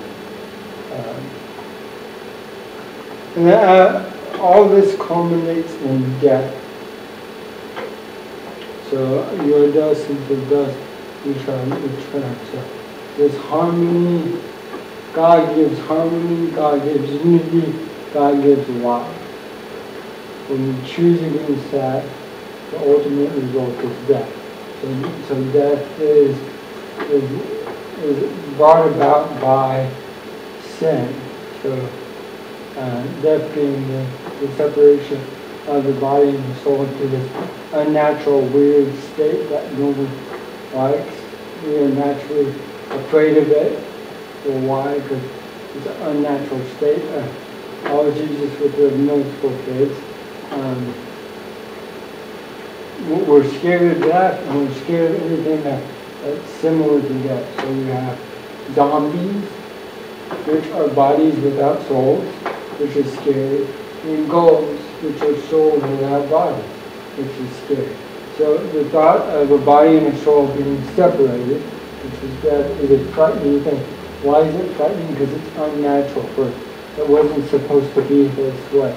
And all this culminates in death. So your dust into dust you shall return. So this harmony, God gives harmony, God gives unity, God gives life. When you choose against that, the ultimate result is death. So death is brought about by sin. So death being the separation of the body and the soul into this unnatural, weird state that no one likes. We are naturally afraid of it. Well, why? Because it's an unnatural state. All Jesus with the multiple kids. We're scared of death, and we're scared of anything that's similar to death. So you have zombies, which are bodies without souls, which is scary, and ghosts, which are souls without bodies, which is scary. So the thought of a body and a soul being separated, which is death, is a frightening thing. Why is it frightening? Because it's unnatural. It wasn't supposed to be this way.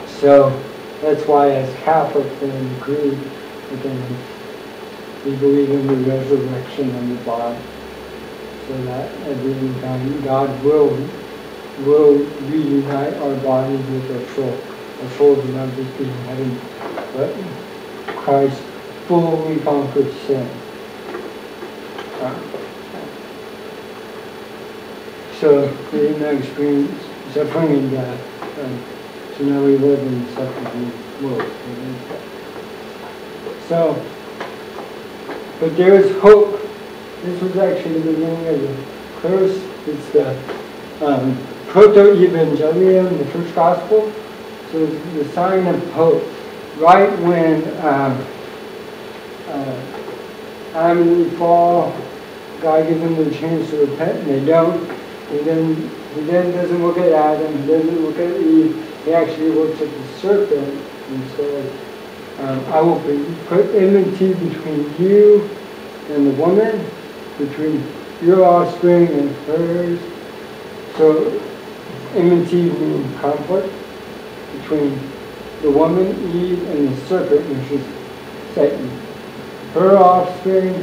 So that's why as Catholics and Greek, again, we believe in the resurrection of the body. So that at the end of time, God will reunite our bodies with our soul. Our souls will not just be in heaven, but Christ fully conquered sin. So we did not experience suffering and death. So now we live in the suffering world. So, but there is hope. This was actually the beginning of the curse. It's the proto-evangelium, the first gospel. So it's the sign of hope. Right when Adam and Eve fall, God gives them the chance to repent, and they don't. He then doesn't look at Adam, he doesn't look at Eve. He actually looks at the serpent and says, I will put enmity between you and the woman, between your offspring and hers. So enmity means conflict between the woman, Eve, and the serpent, which is Satan. Her offspring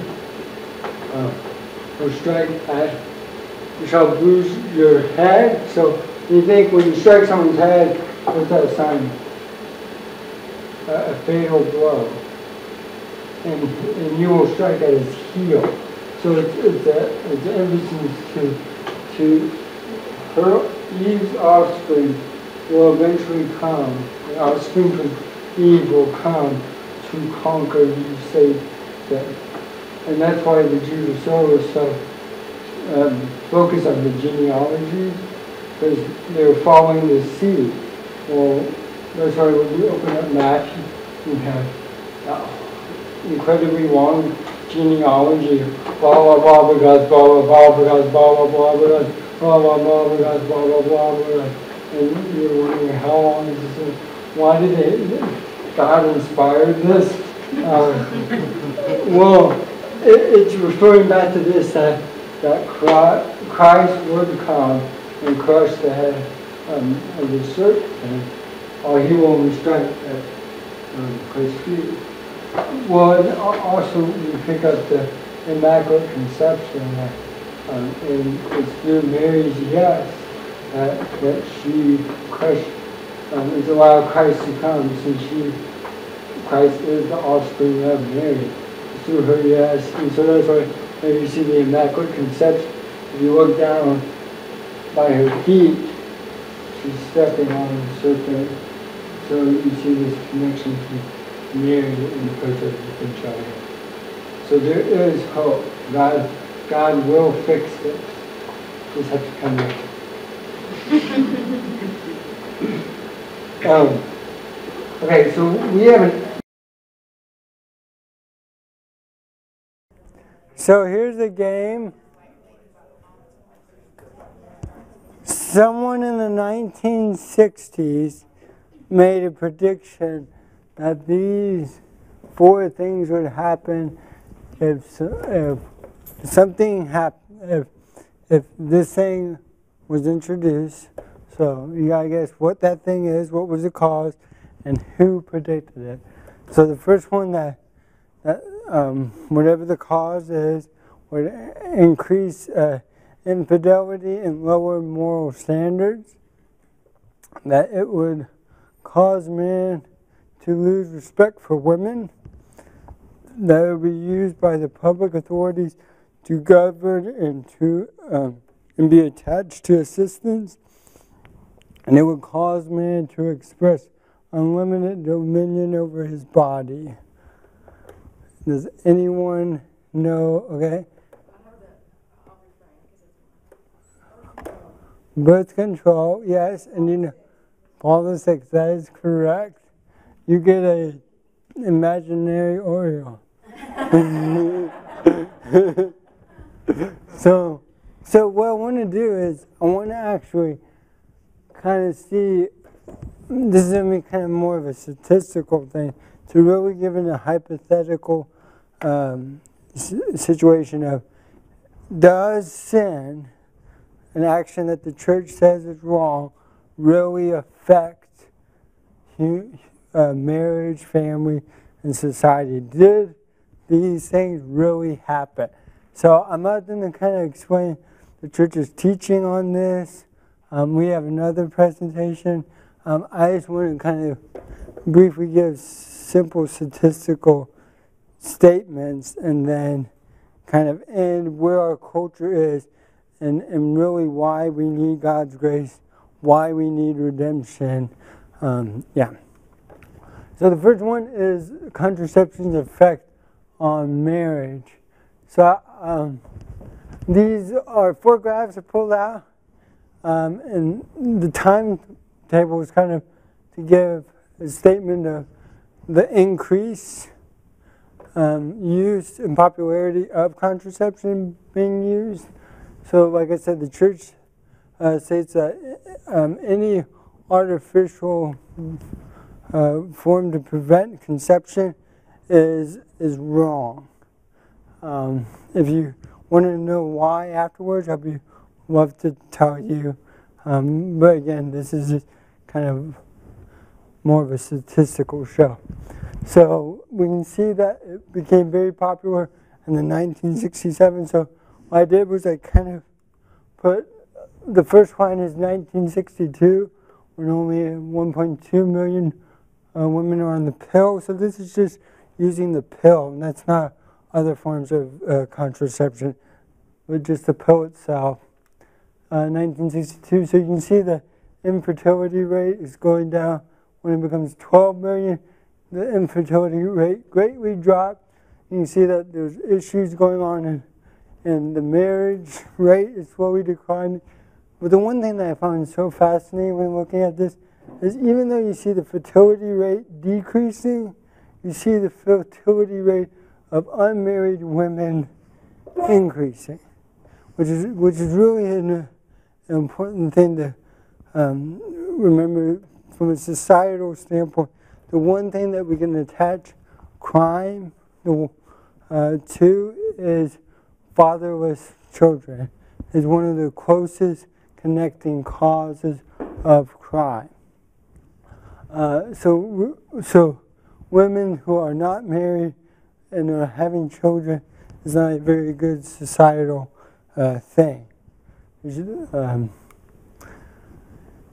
will strike at, you shall bruise your head. So you think when you strike someone's head, what's that sign? A fatal blow. And you will strike at his heel. So it's an emphasis to her, Eve's offspring will eventually come. The offspring from Eve will come to conquer you, Satan. And that's why the Jews are so focused on the genealogy, because they're following the seed. Well, that's why when you open up Matthew, you have incredibly long genealogy, blah blah blah because blah blah blah because blah blah blah because blah blah blah because blah blah blah because, and you're wondering how long is this? Why did God inspired this? Well, it's referring back to this that Christ would come and crush the head of the serpent, or he will only strike at Christ's feet. Well, and also you pick up the Immaculate Conception, and it's through Mary's yes that she crushed, is allowed Christ to come, since Christ is the offspring of Mary. Through her yes, and so that's why you see the Immaculate Conception. If you look down by her feet, she's stepping on the serpent. So you see this connection to Mary in the birth of the child. So there is hope. God will fix this. Just have to come back. Okay, so we haven't. So here's the game. Someone in the 1960s made a prediction that these 4 things would happen if something happened, if this thing was introduced. So you gotta guess what that thing is, what was the cause, and who predicted it. So the first one that whatever the cause is would increase infidelity and lower moral standards. That it would cause men to lose respect for women. That it would be used by the public authorities to govern and be attached to assistants. And it would cause man to express unlimited dominion over his body. Does anyone know? Okay. Birth control, yes, and you know, Paul the Sixth, that is correct. You get a imaginary Oreo. So what I want to do is I want to actually kind of see. This is going to be kind of more of a statistical thing to really give it a hypothetical situation of, does sin, an action that the church says is wrong, really affect marriage, family, and society? Did these things really happen? So I'm not going to kind of explain the church's teaching on this. We have another presentation. I just want to kind of briefly give simple statistical statements and then kind of end where our culture is and really why we need God's grace, why we need redemption. Yeah. So the first one is contraception's effect on marriage. So these are 4 graphs I pulled out, and the timetable is kind of to give a statement of the increase, use and popularity of contraception being used. So like I said, the church states that any artificial form to prevent conception is wrong. If you want to know why afterwards, I'd be love to tell you. But again, this is just kind of more of a statistical show. So we can see that it became very popular in the 1967. So what I did was I kind of put the first line is 1962, when only 1.2 million women are on the pill. So this is just using the pill, and that's not other forms of contraception, but just the pill itself. 1962, so you can see the infertility rate is going down. When it becomes 12 million, the infertility rate greatly dropped. You can see that there's issues going on and the marriage rate is slowly declining. But the one thing that I found so fascinating when looking at this is even though you see the fertility rate decreasing, you see the fertility rate of unmarried women increasing, which is really an important thing to remember from a societal standpoint. The one thing that we can attach crime to is fatherless children, is one of the closest connecting causes of crime. So women who are not married and are having children is not a very good societal thing.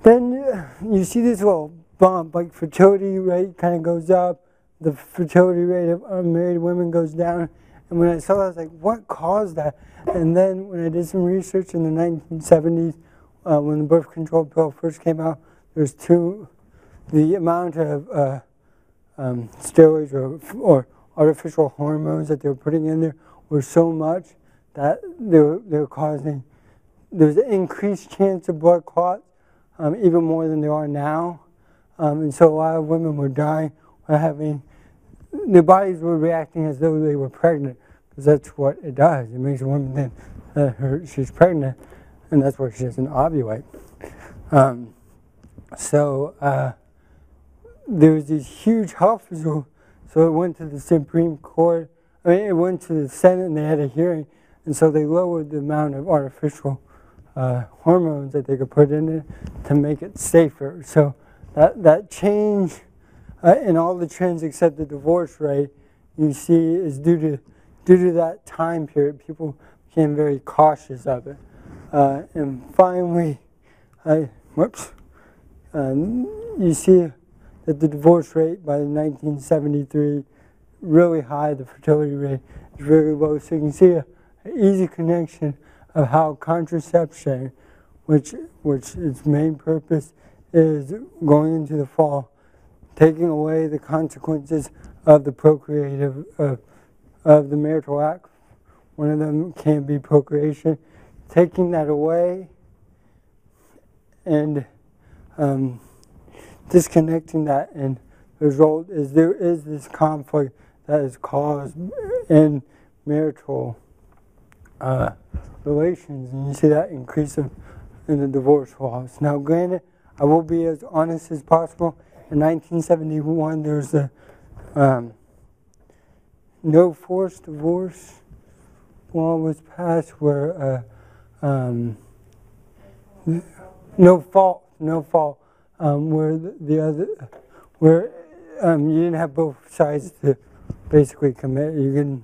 Then you see this little bump, like fertility rate kind of goes up, the fertility rate of unmarried women goes down. And when I saw that, I was like, what caused that? And then when I did some research in the 1970s, when the birth control pill first came out, the amount of steroids or artificial hormones that they were putting in there were so much that they were causing there's an increased chance of blood clots, even more than there are now. And so a lot of women were dying, or having, their bodies were reacting as though they were pregnant, because that's what it does. It makes a woman think that she's pregnant, and that's why she doesn't ovulate. There was these huge health issues, so it went to the Supreme Court. I mean, it went to the Senate, and they had a hearing, and so they lowered the amount of artificial hormones that they could put in it to make it safer. So that change in all the trends except the divorce rate you see is due to that time period. People became very cautious of it. And finally, you see that the divorce rate by 1973 really high, the fertility rate is very low. So you can see an easy connection of how contraception, which its main purpose is going into the fall, taking away the consequences of the procreative, of the marital act. One of them can be procreation. Taking that away and disconnecting that, and the result is there is this conflict that is caused in marital relations, and you see that increase in the divorce laws. Now, granted, I will be as honest as possible. In 1971, there was the no forced divorce law was passed, where no fault, where where you didn't have both sides to basically commit. And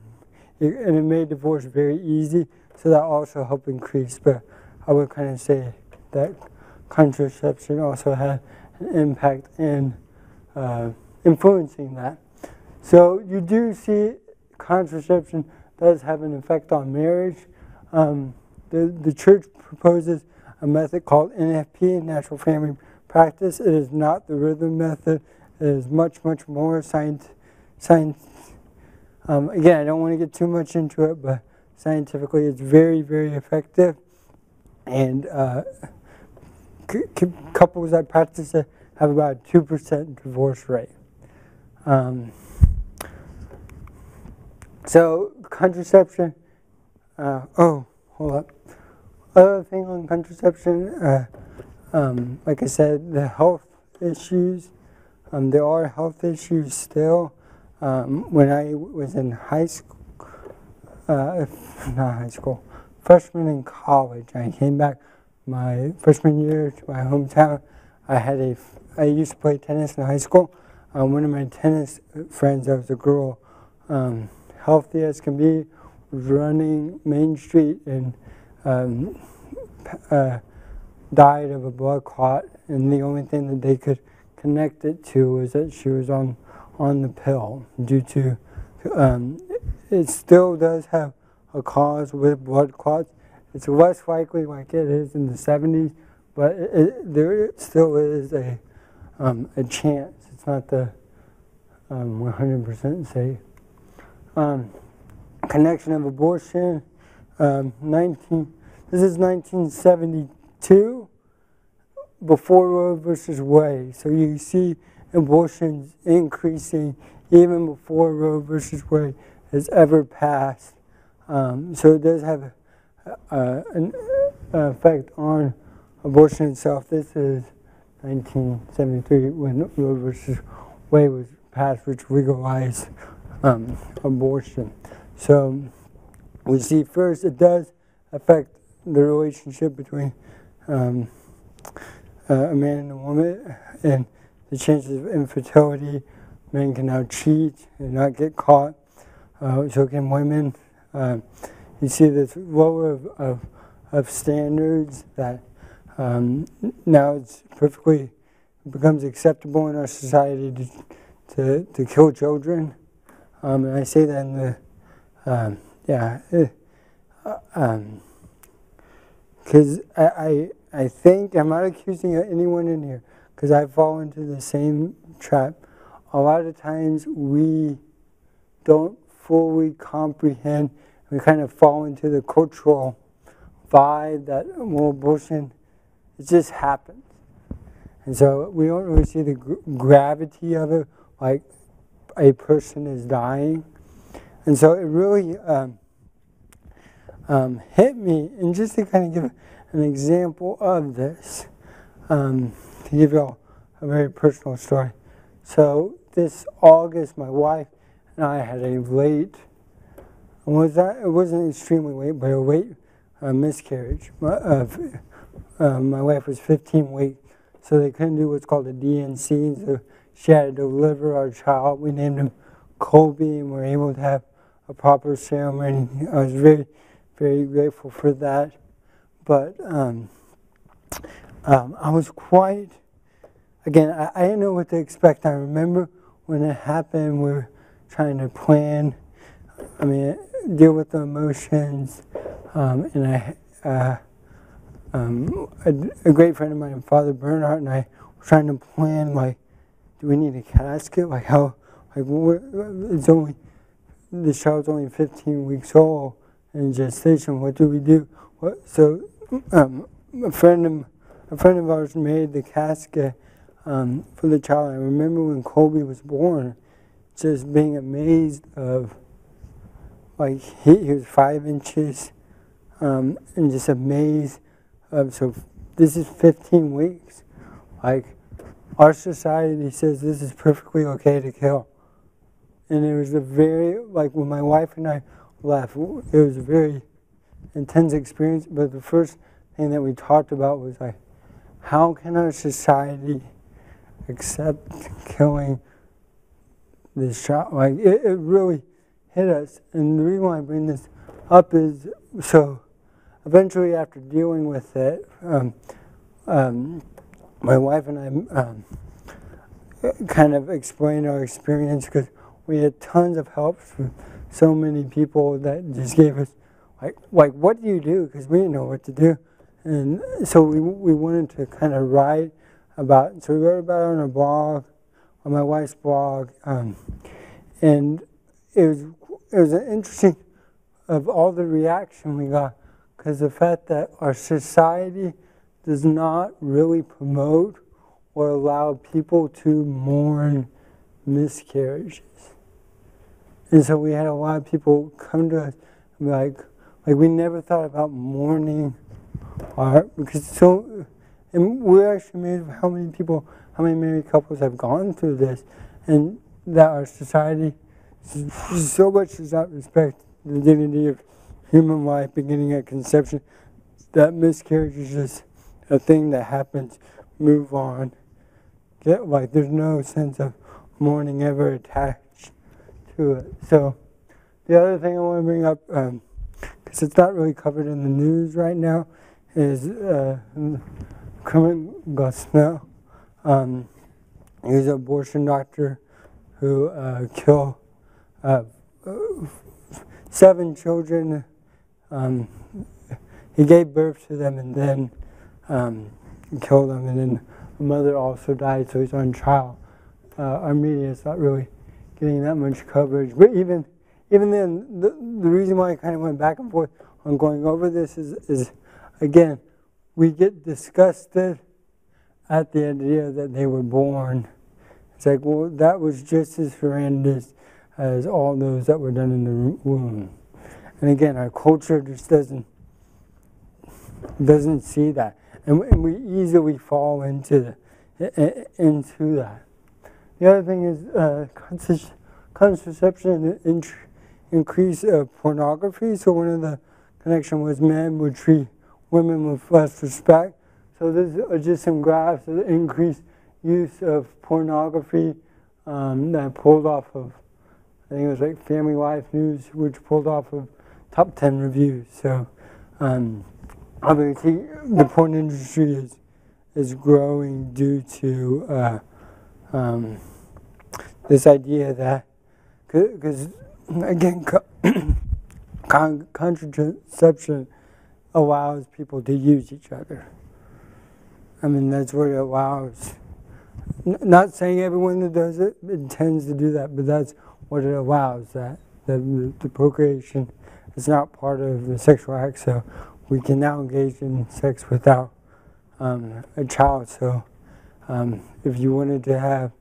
it made divorce very easy, so that also helped increase. But I would kind of say that contraception also had an impact in influencing that. So you do see contraception does have an effect on marriage. The church proposes a method called NFP, Natural Family Practice. It is not the rhythm method. It is much more science. Again, I don't want to get too much into it, but scientifically it's very effective. And couples that practice it have about a 2% divorce rate. So contraception, hold up. Other thing on contraception, like I said, the health issues. There are health issues still. When I was in high school, not high school, freshman in college, I came back my freshman year to my hometown. I used to play tennis in high school. One of my tennis friends, that was a girl, healthy as can be, was running Main Street and died of a blood clot, and the only thing that they could connect it to was that she was on the pill due to it still does have a cause with blood clots. It's less likely like it is in the 70s, but there still is a chance. It's not the 100% safe. Connection of abortion. This is 1972, before Roe versus Wade. So you see abortions increasing even before Roe versus Wade has ever passed. So it does have an effect on abortion itself. This is 1973 when Roe versus Wade was passed, which legalized abortion. So we see first it does affect the relationship between a man and a woman, and the chances of infertility. Men can now cheat and not get caught. So can women. You see this lower of standards that now it becomes acceptable in our society to kill children. And I say that in the because I think, I'm not accusing anyone in here, because I fall into the same trap. A lot of times we don't fully comprehend, we kind of fall into the cultural vibe that, well, abortion, it just happens. And so we don't really see the gravity of it, like a person is dying. And so it really hit me, and just to kind of give an example of this, to give you all a very personal story. So this August, my wife and I had a late, it wasn't extremely late, but a late miscarriage. My wife was 15 weeks, so they couldn't do what's called a DNC, so she had to deliver our child. We named him Colby, and we were able to have a proper ceremony. I was very, very grateful for that. But I was quite, again, I didn't know what to expect. I remember when it happened, we were trying to plan, deal with the emotions, and a great friend of mine, Father Bernhardt, and I were trying to plan, like, do we need a casket? Like, how, like, the child's only 15 weeks old in gestation. What do we do? So a friend of ours made the casket for the child. I remember when Colby was born, just being amazed of, like, he was 5 inches, and just amazed of, so this is 15 weeks. Like, our society says this is perfectly okay to kill. And it was a very, like, when my wife and I left, it was a very intense experience, but the first thing that we talked about was, like, how can our society accept killing this child? Like, it really hit us. And the reason why I bring this up is, so eventually after dealing with it, my wife and I kind of explained our experience, because we had tons of help from so many people that just gave us, like what do you do? Because we didn't know what to do. And so we wanted to kind of write about it. So we wrote about it on our blog, on my wife's blog, and it was an interesting, of all the reaction we got, because the fact that our society does not really promote or allow people to mourn miscarriages. And so we had a lot of people come to us and be like we never thought about mourning because so, and we're actually amazed at how many married couples have gone through this, and that our society so much does not respect the dignity of human life beginning at conception, that miscarriage is just a thing that happens, move on. There's no sense of mourning ever attached to it. So the other thing I want to bring up, because it's not really covered in the news right now, is Kermit Gosnell. He's an abortion doctor who killed 7 children. He gave birth to them and then killed them, and then the mother also died, so he's on trial. Our media is not really getting that much coverage, but even then, the reason why I kind of went back and forth on going over this is again, we get disgusted at the idea that they were born. It's like, well, that was just as horrendous as all those that were done in the womb. And again, our culture just doesn't see that, and we easily fall into that. The other thing is contraception and increase of pornography. So one of the connection was men would treat women with less respect. So this is just some graphs of the increased use of pornography that pulled off of, I think it was like Family Life News, which pulled off of top 10 reviews. So obviously the porn industry is growing due to this idea that, because again, contraception allows people to use each other. I mean, that's what it allows. Not saying everyone that does it intends to do that, but that's what it allows, that the procreation is not part of the sexual act, so we can now engage in sex without a child. So if you wanted to have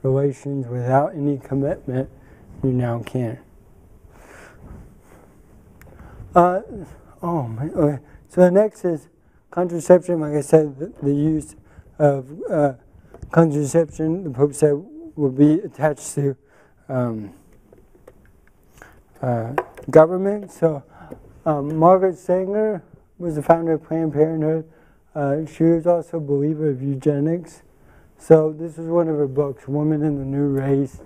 relations without any commitment, you now can. Okay. So the next is contraception. Like I said, the use of contraception, the Pope said, will be attached to government. So Margaret Sanger was the founder of Planned Parenthood. She was also a believer of eugenics. So this was one of her books, Woman in the New Race.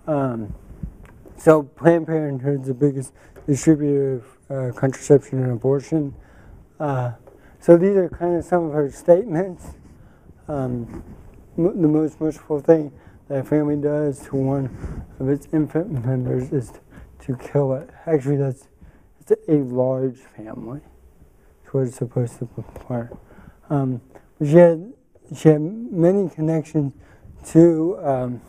So Planned Parenthood is the biggest distributor of contraception and abortion. So these are kind of some of her statements. The most merciful thing that a family does to one of its infant members is to kill it. Actually, it's a large family. That's what it's supposed to require. She had many connections to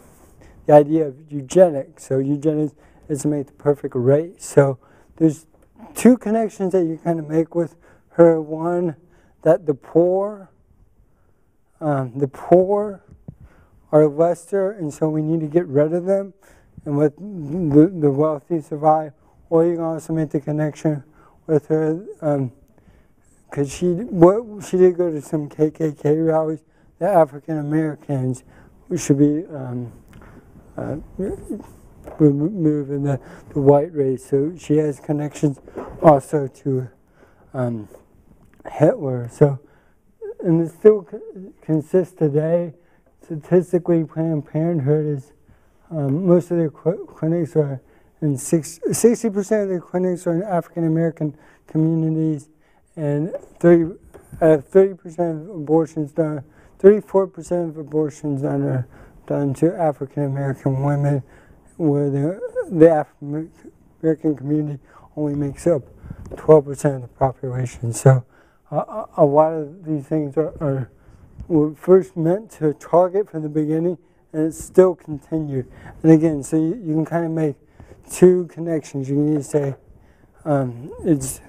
the idea of eugenics. So eugenics is to make the perfect race. So there's two connections that you kind of make with her. One, that the poor are lesser, and so we need to get rid of them, and let the wealthy survive. Or you can also make the connection with her, because she did go to some KKK rallies, that African Americans should be removed in the white race. So she has connections also to Hitler. So, and it still consists today. Statistically, Planned Parenthood is most of their clinics are in 60% of their clinics are in African American communities, and 30% of abortions done, 34% of abortions done are done to African American women, where the African American community only makes up 12% of the population. So a lot of these things were first meant to target from the beginning, and it's still continued. And again, so you can kind of make two connections. You can either say it's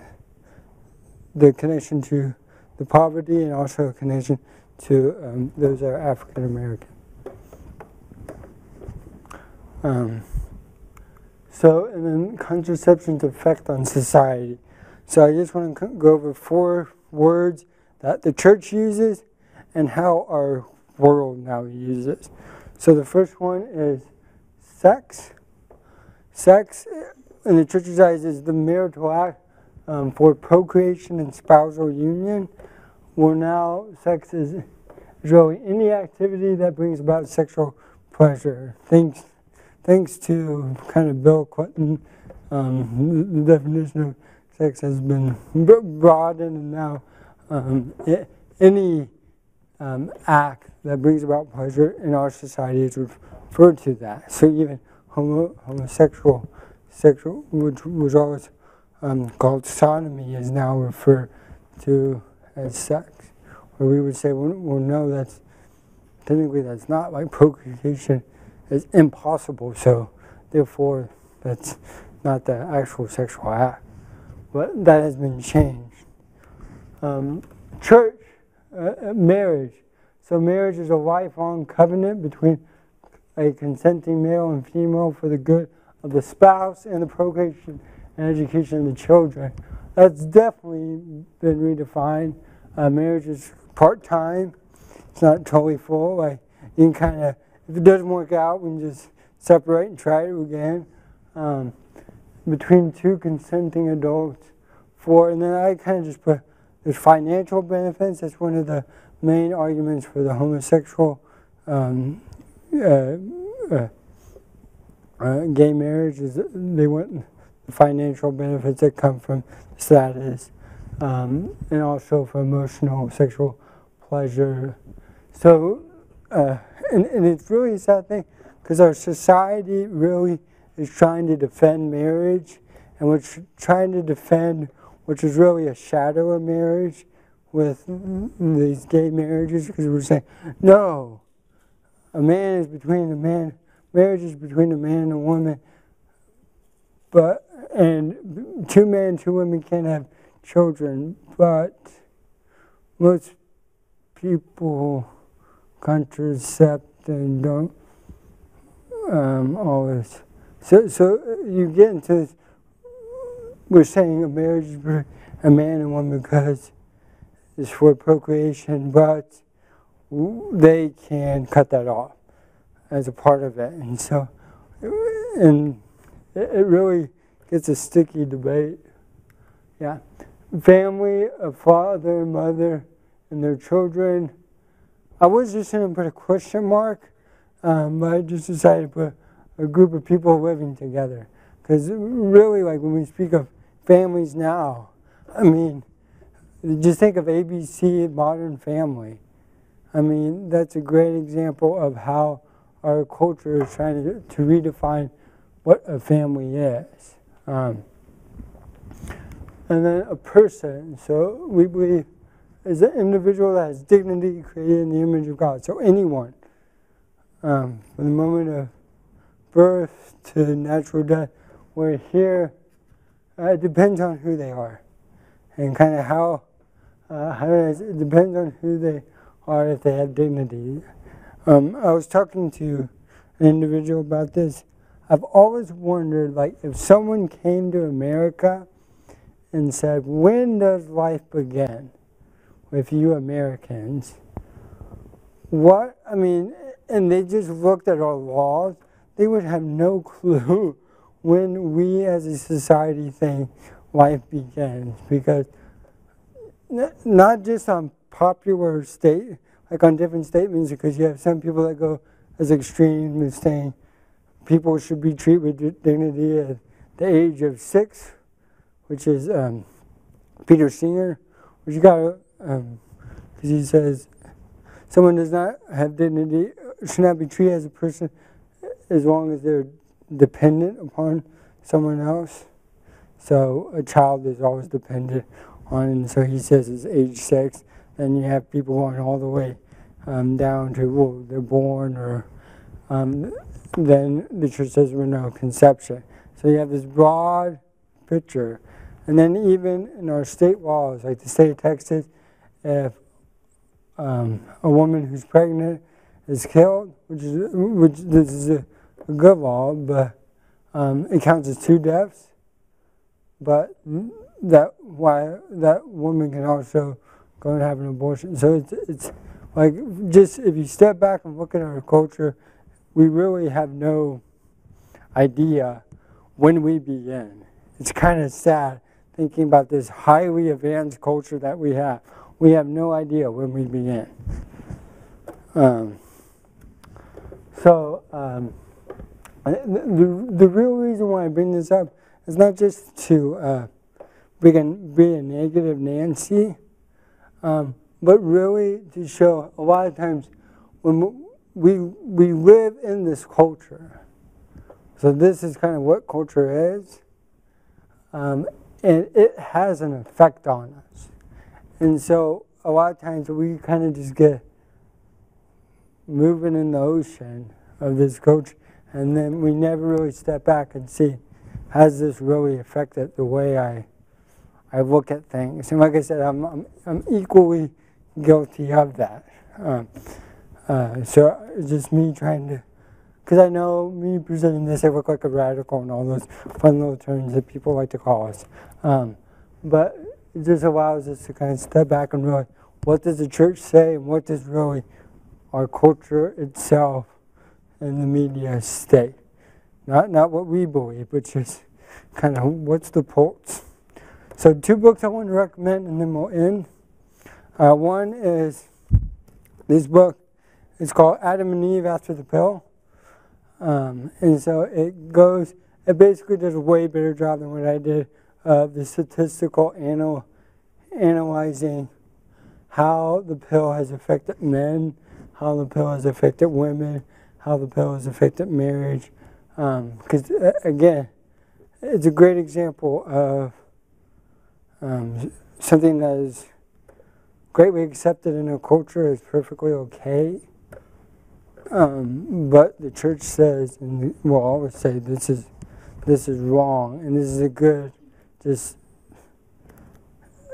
the connection to the poverty, and also a connection to those that are African American. So, and then contraception's effect on society. So I just want to go over 4 words that the church uses and how our world now uses. So the first one is sex. Sex in the church's eyes is the marital act for procreation and spousal union. Well, now sex is really any activity that brings about sexual pleasure. Thanks to kind of Bill Clinton, the definition of sex has been broadened, and now any act that brings about pleasure in our society is referred to that. So even homosexual, which was always called sodomy, is now referred to as sex. Where we would say, well, no, technically that's not, like procreation is impossible, so therefore that's not the actual sexual act. But that has been changed. Church, marriage. So marriage is a lifelong covenant between a consenting male and female for the good of the spouse and the procreation and education of the children. That's definitely been redefined. Marriage is part-time. It's not totally full. Like, you can kind of, if it doesn't work out, we can just separate and try it again. Between 2 consenting adults. And then I kind of just put, there's financial benefits. That's one of the main arguments for the homosexual gay marriage, is they want the financial benefits that come from status, and also for emotional sexual pleasure. So, and it's really a sad thing, because our society really is trying to defend marriage, and we're trying to defend, which is really a shadow of marriage, with these gay marriages, because we're saying, no, marriage is between a man and a woman, but and 2 men, 2 women can have children, but most people contracept and don't always. So you get into this, we're saying a marriage is for a man and woman because it's for procreation, but they can cut that off as a part of it. And so, and it really gets a sticky debate. Yeah. Family, a father, mother, and their children. I was just going to put a question mark, but I just decided to put a group of people living together. Because really, like when we speak of families now, I mean, just think of ABC, Modern Family. I mean, that's a great example of how our culture is trying to redefine what a family is. And then a person. So we believe is an individual that has dignity created in the image of God. So anyone, from the moment of birth to natural death, we're here. It depends on who they are, and kind of how it depends on who they are if they have dignity. I was talking to an individual about this. I've always wondered, like, if someone came to America and said, "When does life begin with you Americans?" And they just looked at our laws, they would have no clue when we as a society think life begins. Because not just on popular like on different statements, because you have some people that go as extreme as saying people should be treated with dignity at the age of 6, which is Peter Singer, which you got because he says someone does not have dignity, should not be treated as a person as long as they're dependent upon someone else. So a child is always dependent on, and so he says it's age 6. Then you have people going all the way down to, well, they're born, or then the church says we're no conception. So you have this broad picture. And then even in our state laws, like the state of Texas, if a woman who's pregnant is killed, which this is a good law, but it counts as 2 deaths. But that woman can also go and have an abortion. So it's like, just if you step back and look at our culture, we really have no idea when we begin. It's kind of sad thinking about this highly advanced culture that we have. We have no idea when we begin. The real reason why I bring this up is not just to be a negative Nancy, but really to show a lot of times when we live in this culture. So this is kind of what culture is, and it has an effect on us. And so a lot of times we kind of just get moving in the ocean of this culture, and then we never really step back and see, has this really affected the way I look at things? And like I said, I'm equally guilty of that. So it's just me trying to, because I know me presenting this, I look like a radical and all those fun little terms that people like to call us. But it just allows us to kind of step back and realize, what does the church say, and what does really our culture itself and the media state? Not what we believe, but just kind of what's the pulse. So 2 books I want to recommend, and then we'll end. One is this book. It's called Adam and Eve After the Pill. And so it basically does a way better job than what I did of the statistical analyzing how the pill has affected men, how the pill has affected women, how the pill has affected marriage. Because, again, it's a great example of something that is greatly accepted in a culture is perfectly okay. But the church says, and will always say, this is this is wrong, and this is a good just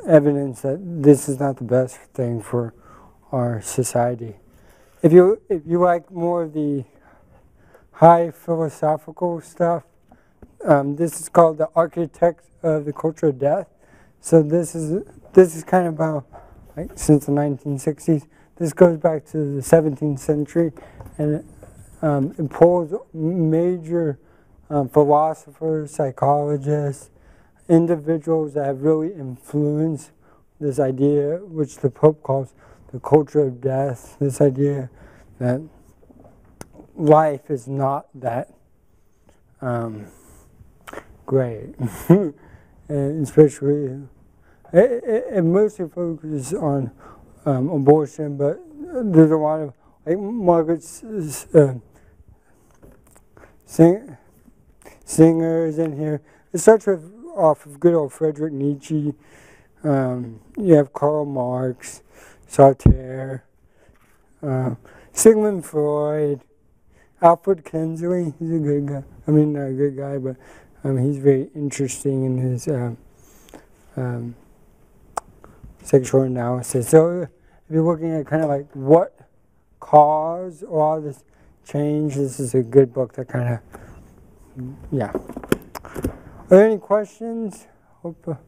evidence that this is not the best thing for our society. If you like more of the high philosophical stuff, this is called The Architect of the Culture of Death. So this is kind of about since the 1960s. This goes back to the 17th century, and it pulls major philosophers, psychologists, individuals that have really influenced this idea, which the Pope calls the culture of death, this idea that life is not that great. And especially, it mostly focuses on abortion, but there's a lot of, like Margaret's singers in here. It starts off of good old Friedrich Nietzsche. You have Karl Marx, Sartre, Sigmund Freud, Alfred Kinsley. He's a good guy. I mean, not a good guy, but he's very interesting in his sexual analysis. So if you're looking at kind of like what caused all this change, this is a good book that kind of, yeah. Are there any questions? Hope.